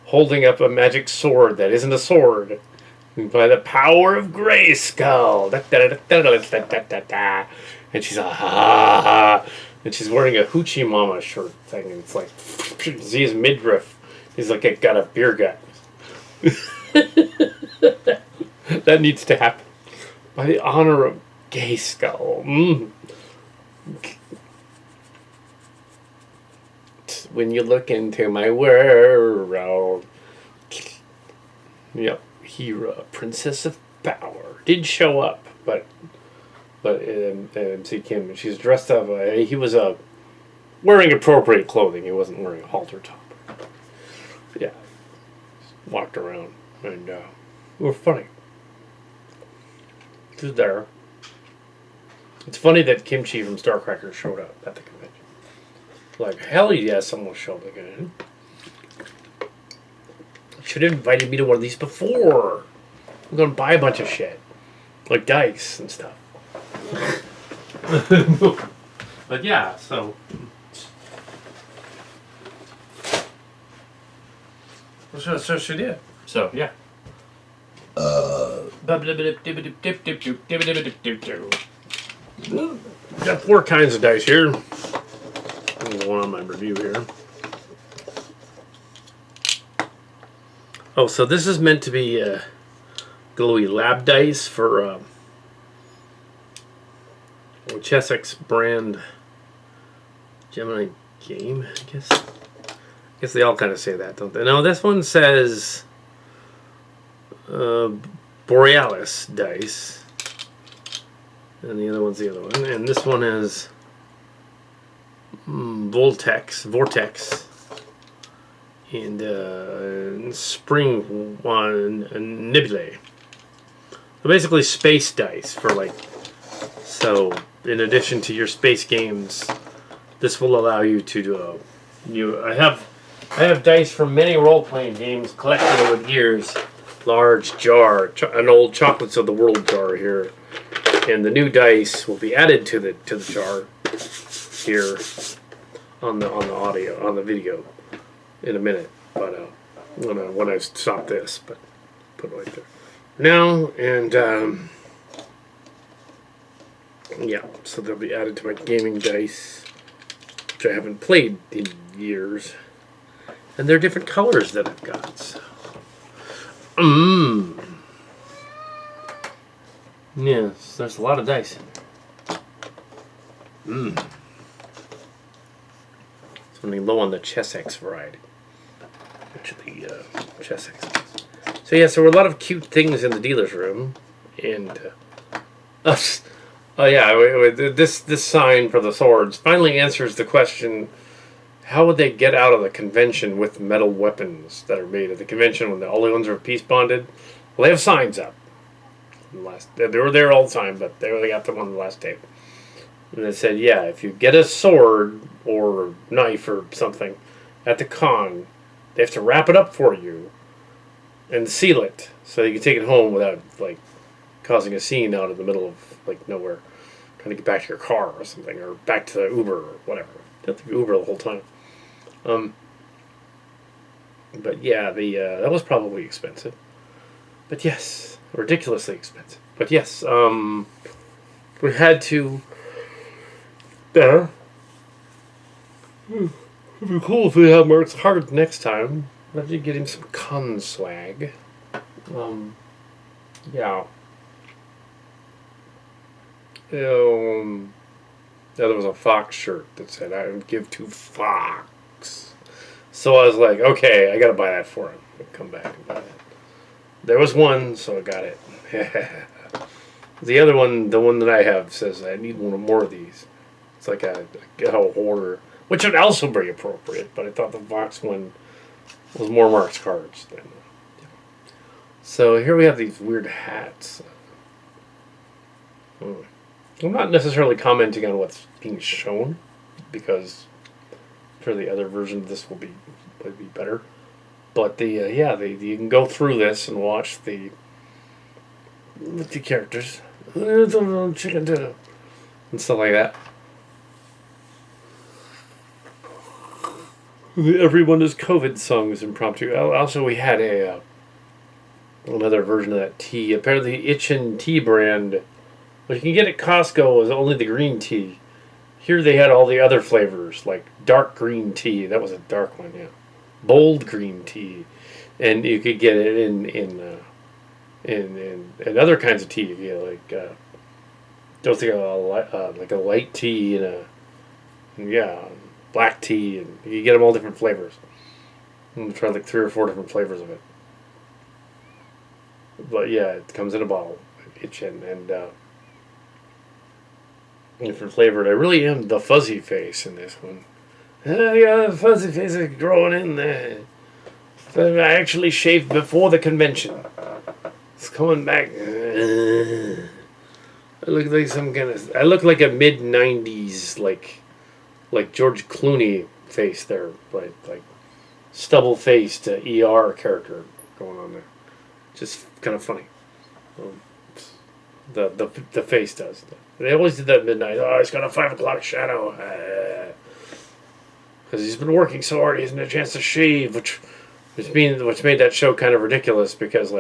holding up a magic sword that isn't a sword. By the power of Grayskull. And she's and she's wearing a Hoochie Mama shirt thing, and it's like see his midriff. He's like got a beer gut. That needs to happen. By the honor of Grayskull. When you look into my world. Yep. Hera, Princess of Power, did show up, but MC Kim, she's dressed up. He was wearing appropriate clothing. He wasn't wearing a halter top. Yeah, walked around and we were funny. He was there. It's funny that Kimchi from Starcracker showed up at the convention. Like hell yeah, someone showed up again. Should have invited me to one of these before. I'm going to buy a bunch of shit. Like dice and stuff. But yeah, so. So she did. So, yeah. Got 4 kinds of dice here. One on my review here. Oh, so this is meant to be glowy lab dice for Chessex brand Gemini game, I guess. I guess they all kind of say that, don't they? No, this one says Borealis dice, and the other one's the other one, and this one is Vortex. And Spring one Nebulae. So basically space dice for so in addition to your space games, this will allow you to do I have dice from many role-playing games collected over the years large jar, an old Chocolates of the World jar here, and the new dice will be added to the jar here on the video in a minute. But when I stop this, but put it right there now, and yeah, so they'll be added to my gaming dice, which I haven't played in years, and they're different colors that I've got. So. Yes, there's a lot of dice in there. It's running low on the Chessex variety, which the Chessex is. So yeah, so there were a lot of cute things in the dealer's room, and oh yeah, this sign for the swords finally answers the question: how would they get out of the convention with metal weapons that are made at the convention when all the ones are peace bonded? Well, they have signs up. They were there all the time, but they only got them on the last day. And they said, yeah, if you get a sword or knife or something at the con, they have to wrap it up for you and seal it so you can take it home without like causing a scene out in the middle of like nowhere, trying to get back to your car or something, or back to the Uber or whatever. You have to Uber the whole time. But yeah, that was probably expensive. But yes, ridiculously expensive. But yes, we had to. It'd be cool if we had Mark's Hard next time. Let me get him some con swag. Yeah. There was a Fox shirt that said, I would give to Fox. So I was like, okay, I gotta buy that for him. I'll come back and buy that. There was one, so I got it. The other one, the one that I have, says I need one more of these. It's like a ghetto hoarder, which would also be appropriate, but I thought the Fox one was more Mark's cards than. So here we have these weird hats. I'm not necessarily commenting on what's being shown, because I'm sure the other version of this would be better. But you can go through this and watch the characters chicken dinner and stuff like that. Everyone is COVID songs impromptu. Also, we had another version of that tea. Apparently, Itchin tea brand, what you can get at Costco is only the green tea. Here they had all the other flavors, like dark green tea. That was a dark one, yeah. Bold green tea, and you could get it in other kinds of tea. You know, like just like a light tea and black tea, and you get them all different flavors. I'm gonna try like 3 or 4 different flavors of it. But yeah, it comes in a bottle, Itchin, and different flavored. I really am the fuzzy face in this one. Yeah, the fuzzy face is growing in there. So I actually shaved before the convention. It's coming back. I look like some kind of. I look like a mid-90s like George Clooney face there, like stubble-faced ER character going on there. Just kind of funny. The face does. They always did that at midnight. Oh, he's got a 5 o'clock shadow. Because he's been working so hard, he hasn't had a chance to shave, which made that show kind of ridiculous. Because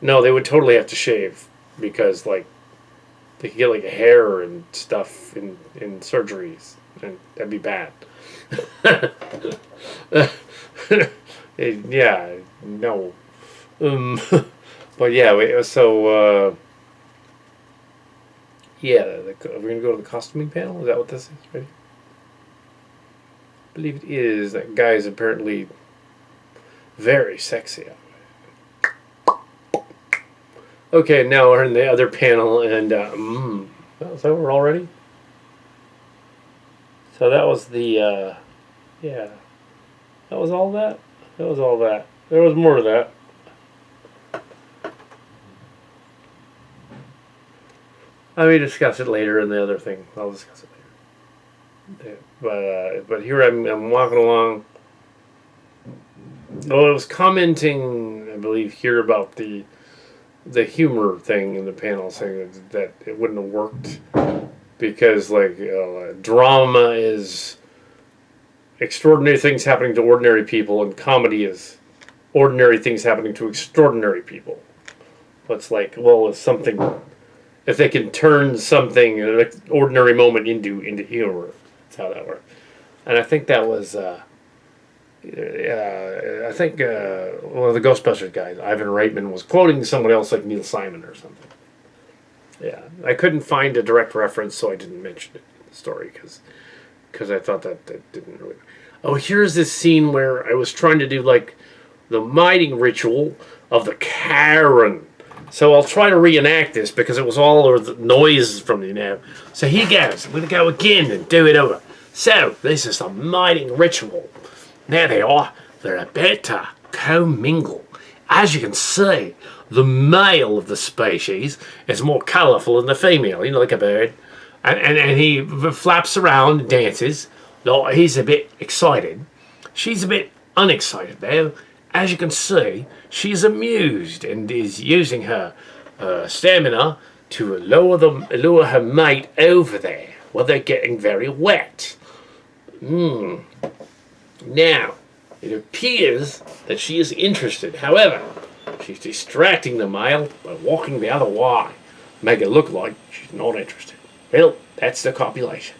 no, they would totally have to shave because they could get hair and stuff in surgeries, and that'd be bad. Yeah, no. But yeah, we're going to go to the costuming panel? Is that what this is? Right? I believe it is. That guy is apparently very sexy. Okay, now we're in the other panel, and is that over already? So that was the, that was all that? That was all that. There was more to that. I may discuss it later in the other thing. I'll discuss it later. But here I'm walking along, Well, I was commenting, I believe, here about the humor thing in the panel, saying that it wouldn't have worked because, like, drama is extraordinary things happening to ordinary people, and comedy is ordinary things happening to extraordinary people. It's like, well, if something, if they can turn something, an ordinary moment into humor, that's how that works. And I think that was, I think one of the Ghostbusters guys, Ivan Reitman, was quoting someone else like Neil Simon or something. Yeah, I couldn't find a direct reference, so I didn't mention it in the story because I thought that didn't really. Oh, here's this scene where I was trying to do like the mighting ritual of the Karen. So I'll try to reenact this because it was all the noise from the So he goes, I'm going to go again and do it over. So this is the mighting ritual. There they are. They're about to commingle. As you can see, the male of the species is more colourful than the female, you know, like a bird. And he flaps around and dances. He's a bit excited. She's a bit unexcited, though. As you can see, she's amused and is using her stamina to lure her mate over there while they're getting very wet. Now, it appears that she is interested. However, she's distracting the male by walking the other way, make it look like she's not interested. Well, that's the copulation.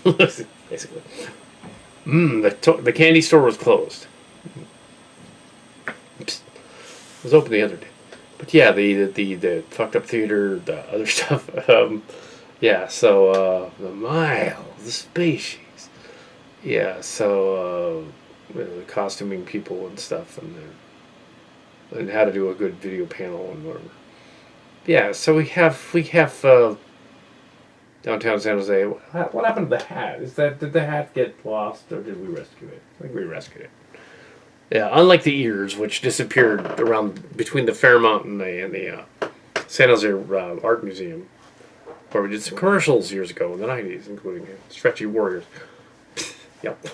Basically. The candy store was closed. It was open the other day. But yeah, the fucked up theater, the other stuff. Yeah, so the mile, the species. Yeah, so the costuming people and stuff, and how to do a good video panel and whatever. Yeah, so we have downtown San Jose. What happened to the hat? Did the hat get lost or did we rescue it? I think we rescued it. Yeah, unlike the ears, which disappeared around between the Fairmont and the San Jose Art Museum, where we did some commercials years ago in the 90s, including Stretchy Warriors. Yep.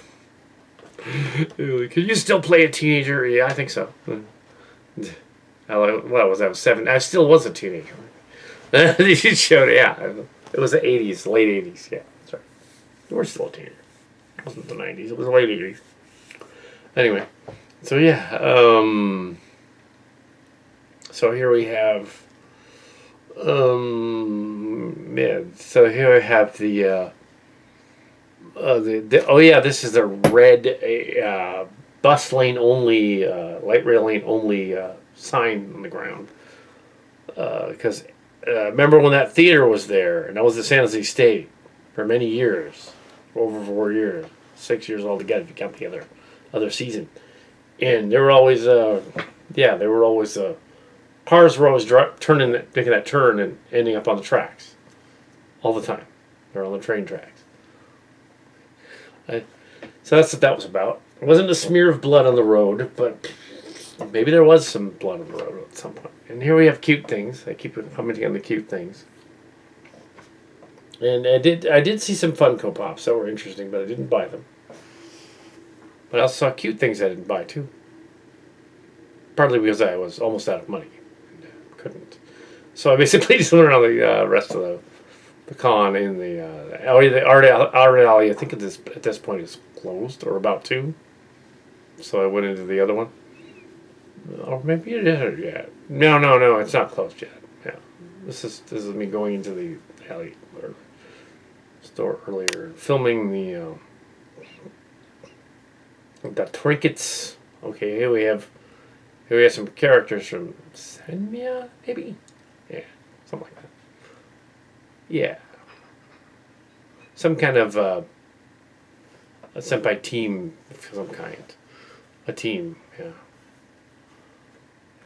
Can you still play a teenager? Yeah, I think so. Well, was that 7? I still was a teenager. You showed it, yeah. It was the 80s, late 80s, yeah. That's right. You were still a teenager. It wasn't the 90s, it was the late 80s. Anyway, so yeah. So here we have. Yeah. So here I have the oh yeah, this is the red bus lane only, light rail lane only sign on the ground. Because remember when that theater was there, and that was the San Jose State for many years, over 4 years, 6 years altogether if you count the other season, and there were always cars were always making that turn and ending up on the tracks all the time. They're on the train tracks. So that's what that was about. It wasn't a smear of blood on the road, but maybe there was some blood on the road at some point. And here we have cute things. I keep commenting on the cute things. And I did see some Funko Pops that were interesting, but I didn't buy them. But I also saw cute things I didn't buy too. Partly because I was almost out of money. And couldn't. So I basically just went around the rest of the con in the art alley. I think at this point is closed or about to. So I went into the other one. Or maybe it is yet. No, it's not closed yet. Yeah, this is me going into the alley or store earlier, filming the trinkets. Okay, here we have some characters from Senmia, maybe. Yeah, something like that. Yeah, some kind of a senpai team of some kind. A team, yeah.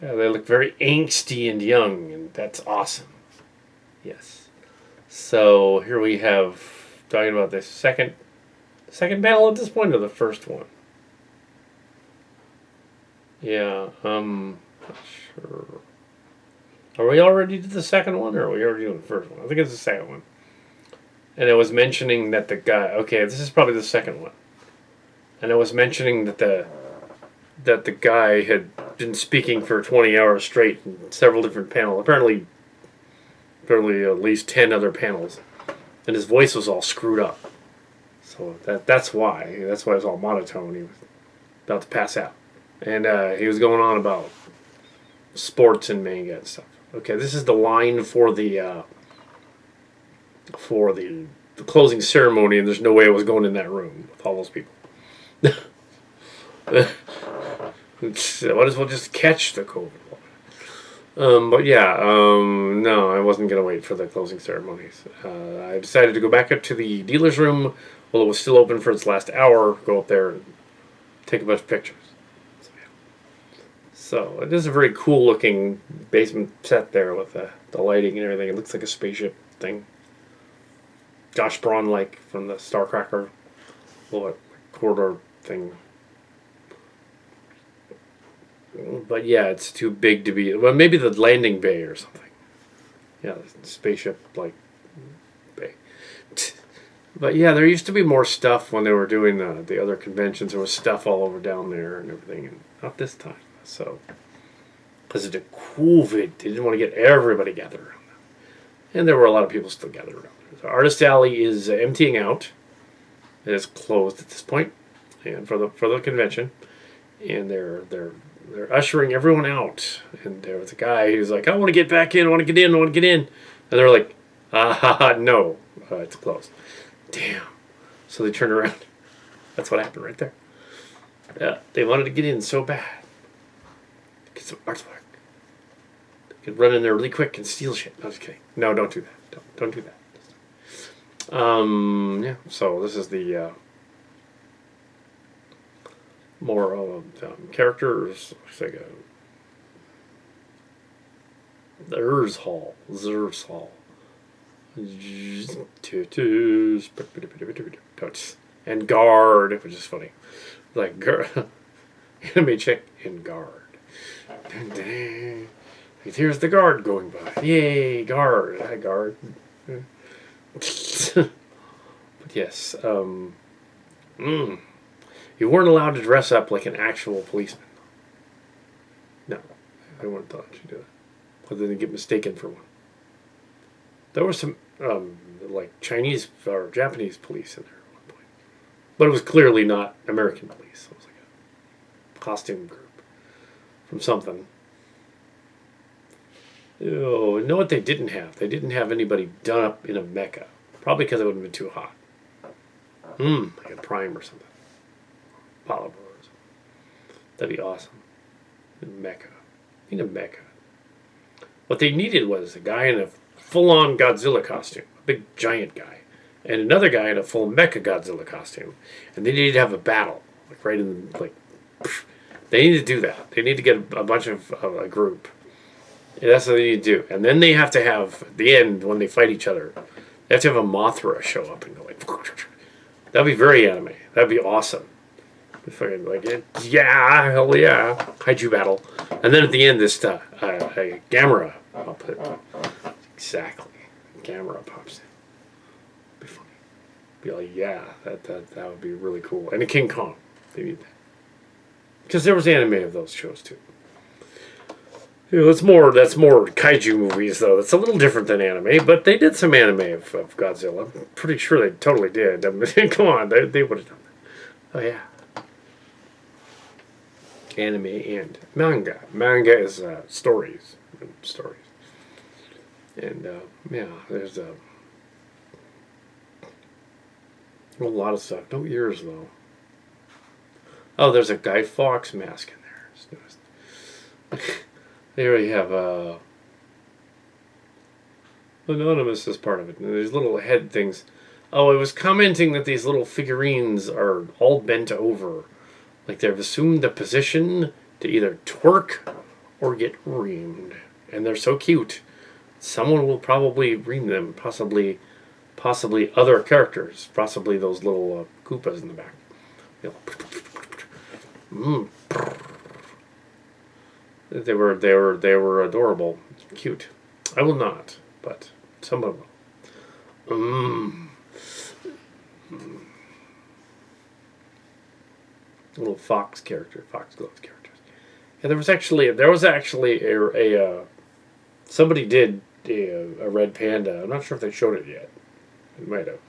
Yeah, they look very angsty and young, and that's awesome. Yes. So here we have talking about the second panel at this point, or the first one. Yeah. Not sure. Are we already to the second one, or are we already doing the first one? I think it's the second one. And it was mentioning that the guy. Okay, this is probably the second one. And it was mentioning that that the guy had been speaking for 20 hours straight in several different panels. Apparently at least 10 other panels, and his voice was all screwed up. So that's why. That's why it was all monotone. He was about to pass out, and he was going on about sports and manga and stuff. Okay, this is the line for the closing ceremony, and there's no way I was going in that room with all those people. Might as well just catch the COVID. But yeah, no, I wasn't going to wait for the closing ceremonies. I decided to go back up to the dealer's room while it was still open for its last hour, go up there and take a bunch of pictures. So it is a very cool looking basement set there with the lighting and everything. It looks like a spaceship thing. Josh Braun like from the Starcracker little corridor thing. But yeah, it's too big to be. Well, maybe the landing bay or something. Yeah, the spaceship like bay. But yeah, there used to be more stuff when they were doing the other conventions. There was stuff all over down there and everything, and not this time. So, because of the COVID, they didn't want to get everybody gathered around them. And there were a lot of people still gathered around there. So Artist Alley is emptying out. It is closed at this point, and for the convention, and they're ushering everyone out. And there was a guy who's like, "I want to get back in. I want to get in. I want to get in." And they're like, no, it's closed." Damn. So they turned around. That's what happened right there. Yeah, they wanted to get in so bad. Get some artwork. They could run in there really quick and steal shit. No, just kidding. No, don't do that. Don't do that. Yeah. So this is the more characters. Looks like the Urs Hall. Zers Hall. And guard, which is funny. Like, anime chick in guard. Here's the guard going by. Yay, guard. Hi, guard. But yes, you weren't allowed to dress up like an actual policeman. No, I wouldn't have thought you'd do that. Other than get mistaken for one. There were some, like, Chinese or Japanese police in there at one point. But it was clearly not American police. It was like a costume group from something. Oh, you know what they didn't have? They didn't have anybody done up in a mecha. Probably because it would have been too hot. Like a prime or something. Polybars. That'd be awesome. Mecha. In a mecha. What they needed was a guy in a full-on Godzilla costume. A big giant guy. And another guy in a full mecha Godzilla costume. And they needed to have a battle. Like right in the, like, they need to do that. They need to get a bunch of a group. And that's what they need to do. And then they have to have, at the end, when they fight each other, they have to have a Mothra show up and go like, that'd be very anime. That'd be awesome. Fucking like, yeah, hell yeah, kaiju battle. And then at the end, this a Gamera. I'll put exactly. Gamera pops in. Be funny. Be like, yeah, that would be really cool. And a King Kong. They need that. Because there was anime of those shows too. You know, that's more kaiju movies though. That's a little different than anime, but they did some anime of Godzilla. I'm pretty sure they totally did. I mean, come on, they would have done that. Oh yeah. Anime and manga. Manga is stories. And yeah, there's a lot of stuff. No ears though. Oh, there's a Guy Fawkes mask in there. There we have Anonymous is part of it. And there's little head things. Oh, it was commenting that these little figurines are all bent over. Like they've assumed the position to either twerk or get reamed. And they're so cute. Someone will probably ream them. Possibly other characters. Possibly those little Koopas in the back. They were adorable. Cute. I will not, but someone will. little foxglove characters. And there was actually a somebody did a red panda. I'm not sure if they showed it yet. They might have.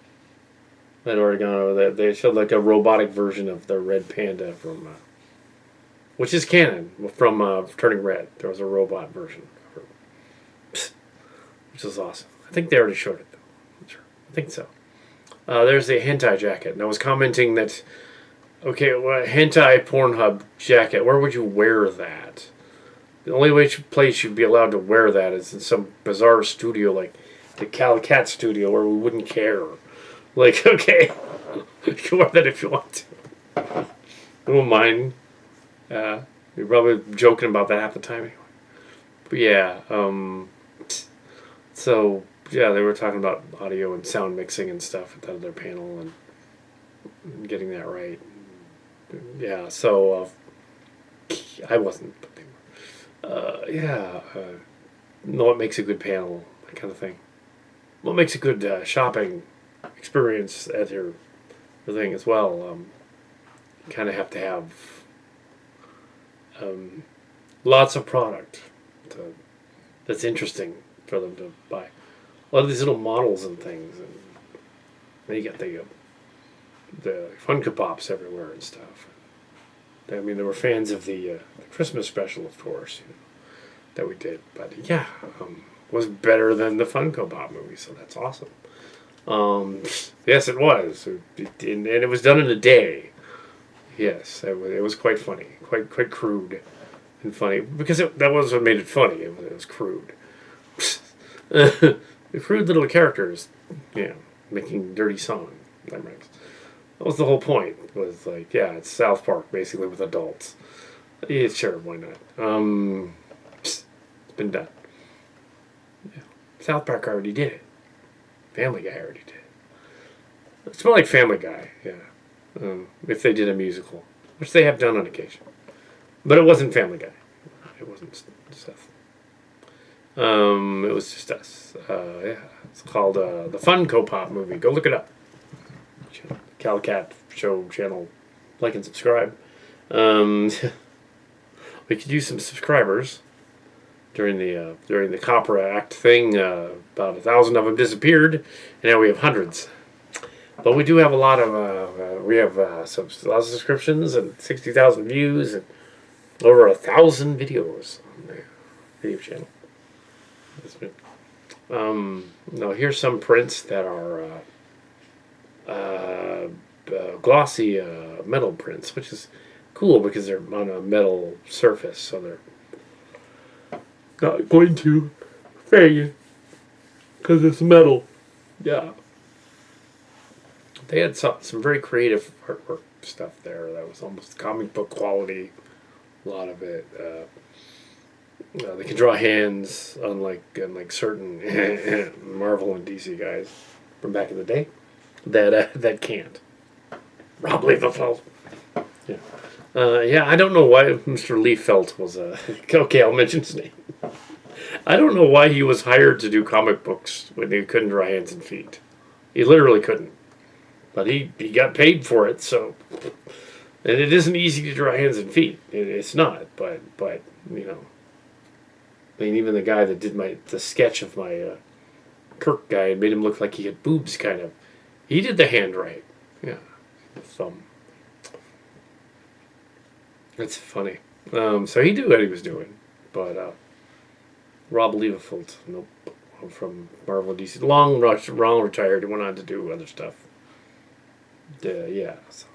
I'd already gone over that. They showed like a robotic version of the red panda from, which is canon from Turning Red. There was a robot version, which was awesome. I think they already showed it though. I'm sure. I think so. There's a hentai jacket, and I was commenting that, okay, well, hentai Pornhub jacket. Where would you wear that? The only place you'd be allowed to wear that is in some bizarre studio like the Kal Kat studio where we wouldn't care. Like, okay, you can wear that if you want to. I won't mind. You're probably joking about that half the time anyway. But yeah, so yeah, they were talking about audio and sound mixing and stuff at that other panel and getting that right. Yeah, so I wasn't, but they were. Know what makes a good panel, that kind of thing. What makes a good shopping experience at your thing as well. You kind of have to have lots of product that's interesting for them to buy. A lot of these little models and things, and then you got the Funko Pops everywhere and stuff. I mean, there were fans of the Christmas special, of course, that we did. But yeah, was better than the Funko Pop movie, so that's awesome. Yes, it was, and it was done in a day. Yes, it was quite funny, quite crude and funny, because that was what made it funny. It was crude. The crude little characters, making dirty song limericks. That was the whole point. Was like, yeah, it's South Park basically with adults. Yeah, sure, why not? It's been done. Yeah. South Park already did it. Family Guy already did it. It's more like Family Guy, yeah. If they did a musical, which they have done on occasion, but it wasn't Family Guy. It wasn't Seth. It was just us. Yeah, it's called the Funko Pop movie. Go look it up. Kal Kat show channel, like and subscribe. We could use some subscribers during the Copra Act thing. About 1,000 of them disappeared, and now we have hundreds. But we do have a lot of lots of subscriptions and 60,000 views and over 1,000 videos on the video channel. Now here's some prints that are glossy metal prints, which is cool because they're on a metal surface, so they're not going to fade because it's metal. Yeah. They had some very creative artwork stuff there that was almost comic book quality. A lot of it. They can draw hands, unlike certain Marvel and DC guys from back in the day that can't. Rob Liefeld. Yeah. I don't know why Mr. Liefeld was okay, I'll mention his name. I don't know why he was hired to do comic books when he couldn't draw hands and feet. He literally couldn't. But he got paid for it, so. And it isn't easy to draw hands and feet. It's not, but I mean, even the guy that did the sketch of my Kirk guy and made him look like he had boobs, kind of. He did the hand right. Yeah. The thumb. That's funny. So he knew what he was doing. But Rob Liefeld, nope. From Marvel DC. Long retired. He went on to do other stuff. Yeah. So.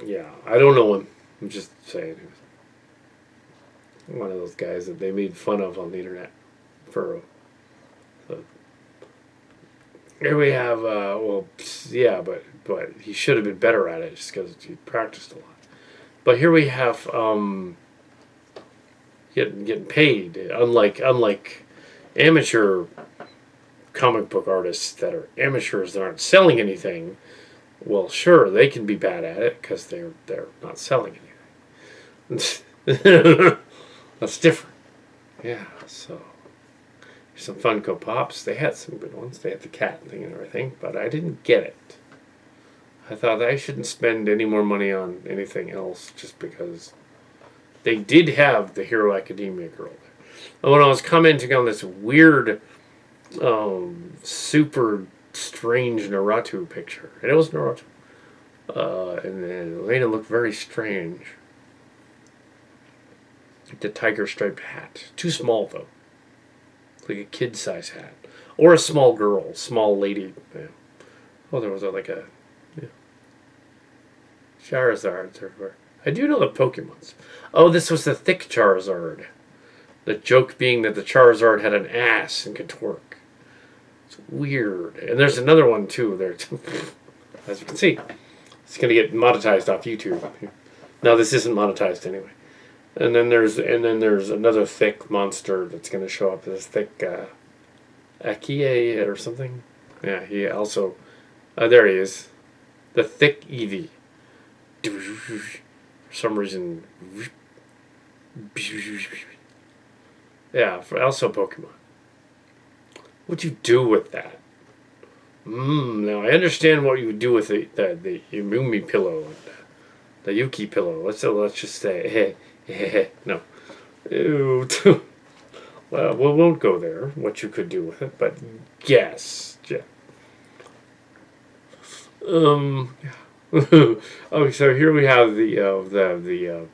Yeah. I don't know him. I'm just saying. One of those guys that they made fun of on the internet for. Here we have, but he should have been better at it just because he practiced a lot. But here we have getting paid, unlike amateur comic book artists that are amateurs that aren't selling anything. Well, sure, they can be bad at it because they're not selling anything. That's different. Yeah, so some Funko Pops. They had some good ones. They had the cat thing and everything, but I didn't get it. I thought I shouldn't spend any more money on anything else just because they did have the Hero Academia girl there. And when I was commenting on this weird, super strange Naruto picture, and it was Naruto, and then Elena looked very strange. Like the tiger striped hat. Too small, though. Like a kid-size hat. Or a small girl, small lady. Yeah. Oh, there was like a... Yeah. Charizard. I do know the Pokemons. Oh, this was the thick Charizard. The joke being that the Charizard had an ass and could twerk. It's weird. And there's another one, too, there, too. As you can see. It's going to get monetized off YouTube. No, this isn't monetized anyway. And then there's another thick monster that's going to show up. This thick Akie or something. Yeah, he also... there he is. The thick Eevee. For some reason... Yeah, also Pokemon. What'd you do with that? Now I understand what you would do with the Yumi pillow, and the Yuki pillow. Let's just say, no. Ew. Well, we won't go there. What you could do with it, but yes, yeah. Oh, so here we have the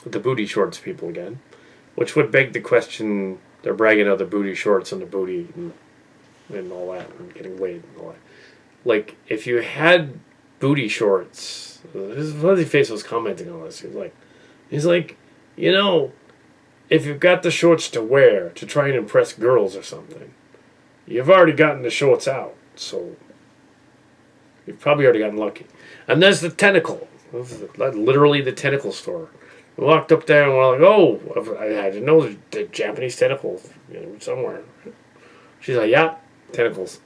booty shorts people again, which would beg the question: they're bragging about the booty shorts and the booty and all that, and getting laid and all that. Like, if you had booty shorts, his fuzzy face was commenting on this. He's like, you know, if you've got the shorts to wear to try and impress girls or something, you've already gotten the shorts out, so you've probably already gotten lucky. And there's the tentacle. Literally the tentacle store. We walked up there and we're like, oh, I didn't know the Japanese tentacles, somewhere. She's like, yeah, tentacles.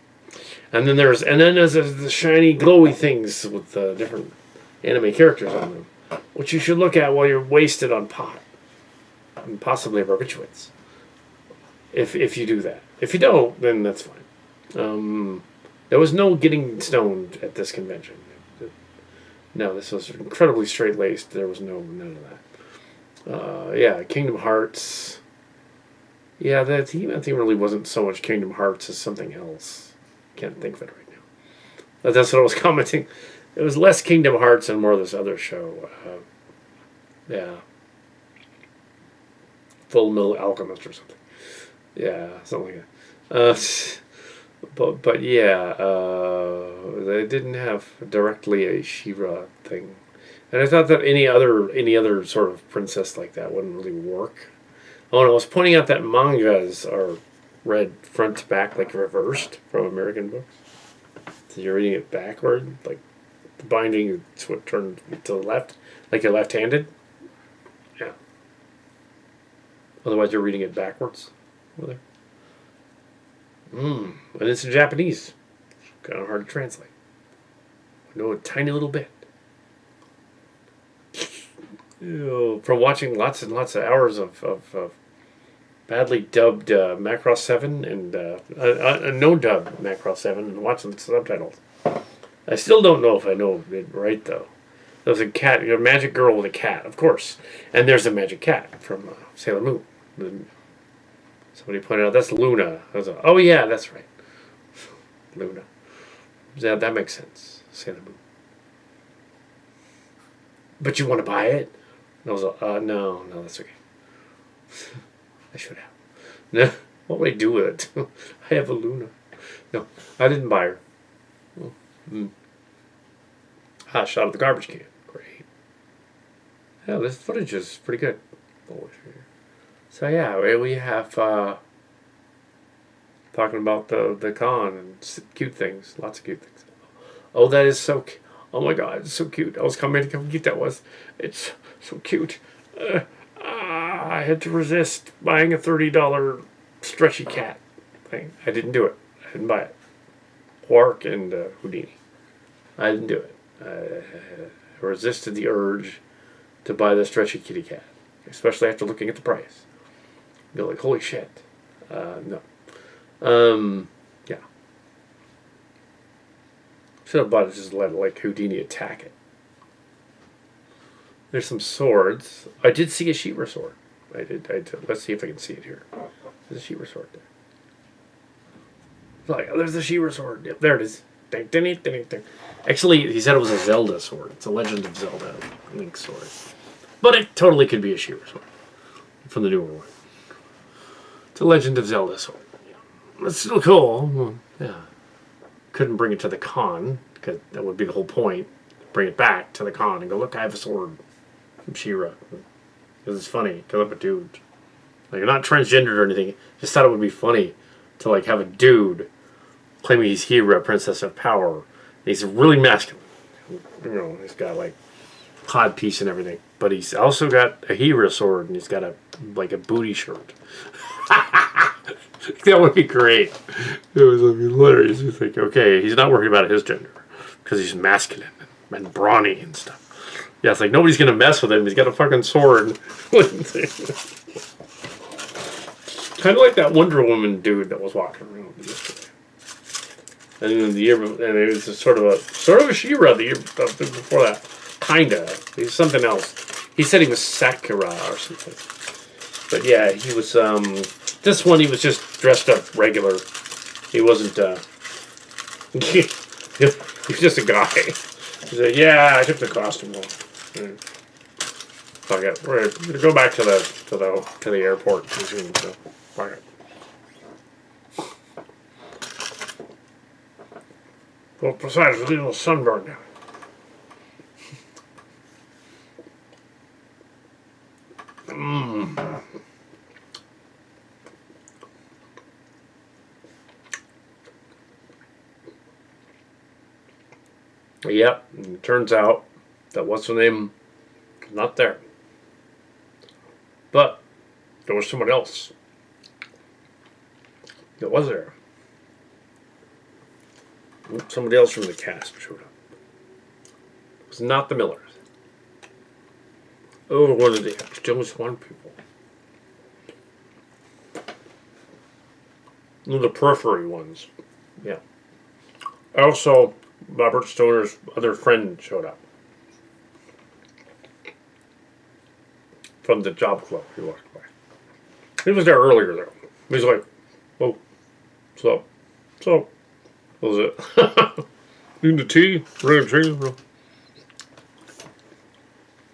And then there's the shiny glowy things with different anime characters on them, which you should look at while you're wasted on pot and possibly barbiturates. If you do that. If you don't, then that's fine. There was no getting stoned at this convention. No, this was incredibly straight-laced. There was none of that. Yeah, Kingdom Hearts. Yeah, that theme really wasn't so much Kingdom Hearts as something else. Can't think of it right now. But that's what I was commenting. It was less Kingdom Hearts and more of this other show. Yeah. Full Metal Alchemist or something. Yeah, something like that. But yeah, they didn't have directly a She-Ra thing. And I thought that any other sort of princess like that wouldn't really work. Oh, and I was pointing out that mangas are read front to back, like reversed from American books. So you're reading it backward, like the binding is what turned to the left, like you're left-handed. Yeah. Otherwise, you're reading it backwards. And it's in Japanese. It's kind of hard to translate. I know a tiny little bit. From watching lots and lots of hours of badly dubbed Macross 7 and no dub Macross 7 and watching the subtitles. I still don't know if I know it right, though. There's a cat, a magic girl with a cat, of course. And there's a magic cat from Sailor Moon. Somebody pointed out, that's Luna. I was like, oh yeah, that's right. Luna. Yeah, that makes sense. Sailor Moon. But you want to buy it? And I was like, no, that's okay. I should have. No, what would I do with it? I have a Luna. No, I didn't buy her. Shot at the garbage can. Great. Yeah, this footage is pretty good. So yeah, we have talking about the con and cute things. Lots of cute things. Oh, that is so cute. Oh my God, it's so cute. I was commenting how cute that was. It's so cute. I had to resist buying a $30 stretchy cat thing. I didn't do it. I didn't buy it. Quark and Houdini. I didn't do it. I resisted the urge to buy the stretchy kitty cat, especially after looking at the price. You're like, holy shit. No. Yeah. Should have bought it, just let like Houdini attack it. There's some swords. I did see a She-Ra sword. I did. Let's see if I can see it here. There's a She-Ra sword there. Like, oh, there's the She-Ra sword. Yep, there it is. Ding, ding, ding, ding, ding. Actually, he said it was a Zelda sword. It's a Legend of Zelda Link sword. But it totally could be a She-Ra sword. From the newer one. It's a Legend of Zelda sword. It's still cool. Yeah. Couldn't bring it to the con, because that would be the whole point. Bring it back to the con and go, look, I have a sword from She-Ra. Because it's funny to look at dudes. Like, you're not transgendered or anything. Just thought it would be funny to, like, have a dude claiming he's She-Ra, Princess of Power. And he's really masculine. You know, he's got, like, cod piece and everything. But he's also got a She-Ra sword, and he's got a booty shirt. That would be great. It was hilarious. It's like, okay, he's not worried about his gender because he's masculine and brawny and stuff. Yeah, it's like nobody's gonna mess with him. He's got a fucking sword. Kind of like that Wonder Woman dude that was walking around yesterday. And then and it was sort of a She-Ra the year before that. Kinda. He's something else. He said he was Sakura or something. But yeah, he was. This one he was just dressed up regular. He wasn't. He was just a guy. He said, "Yeah, I took the costume off. Fuck it. We're gonna go back to the airport soon. So fuck it." Well, besides, we're a little sunburned now. Yep, and it turns out that what's her name is not there. But there was someone else that was there. Somebody else from the cast showed up. It was not the Millers. Oh, one of the James Wan people. The periphery ones. Yeah. Also, Robert Stoner's other friend showed up. From the job club. He walked by. He was there earlier, though. He was like, oh, so, what was it? Need the tea? Bring a tea?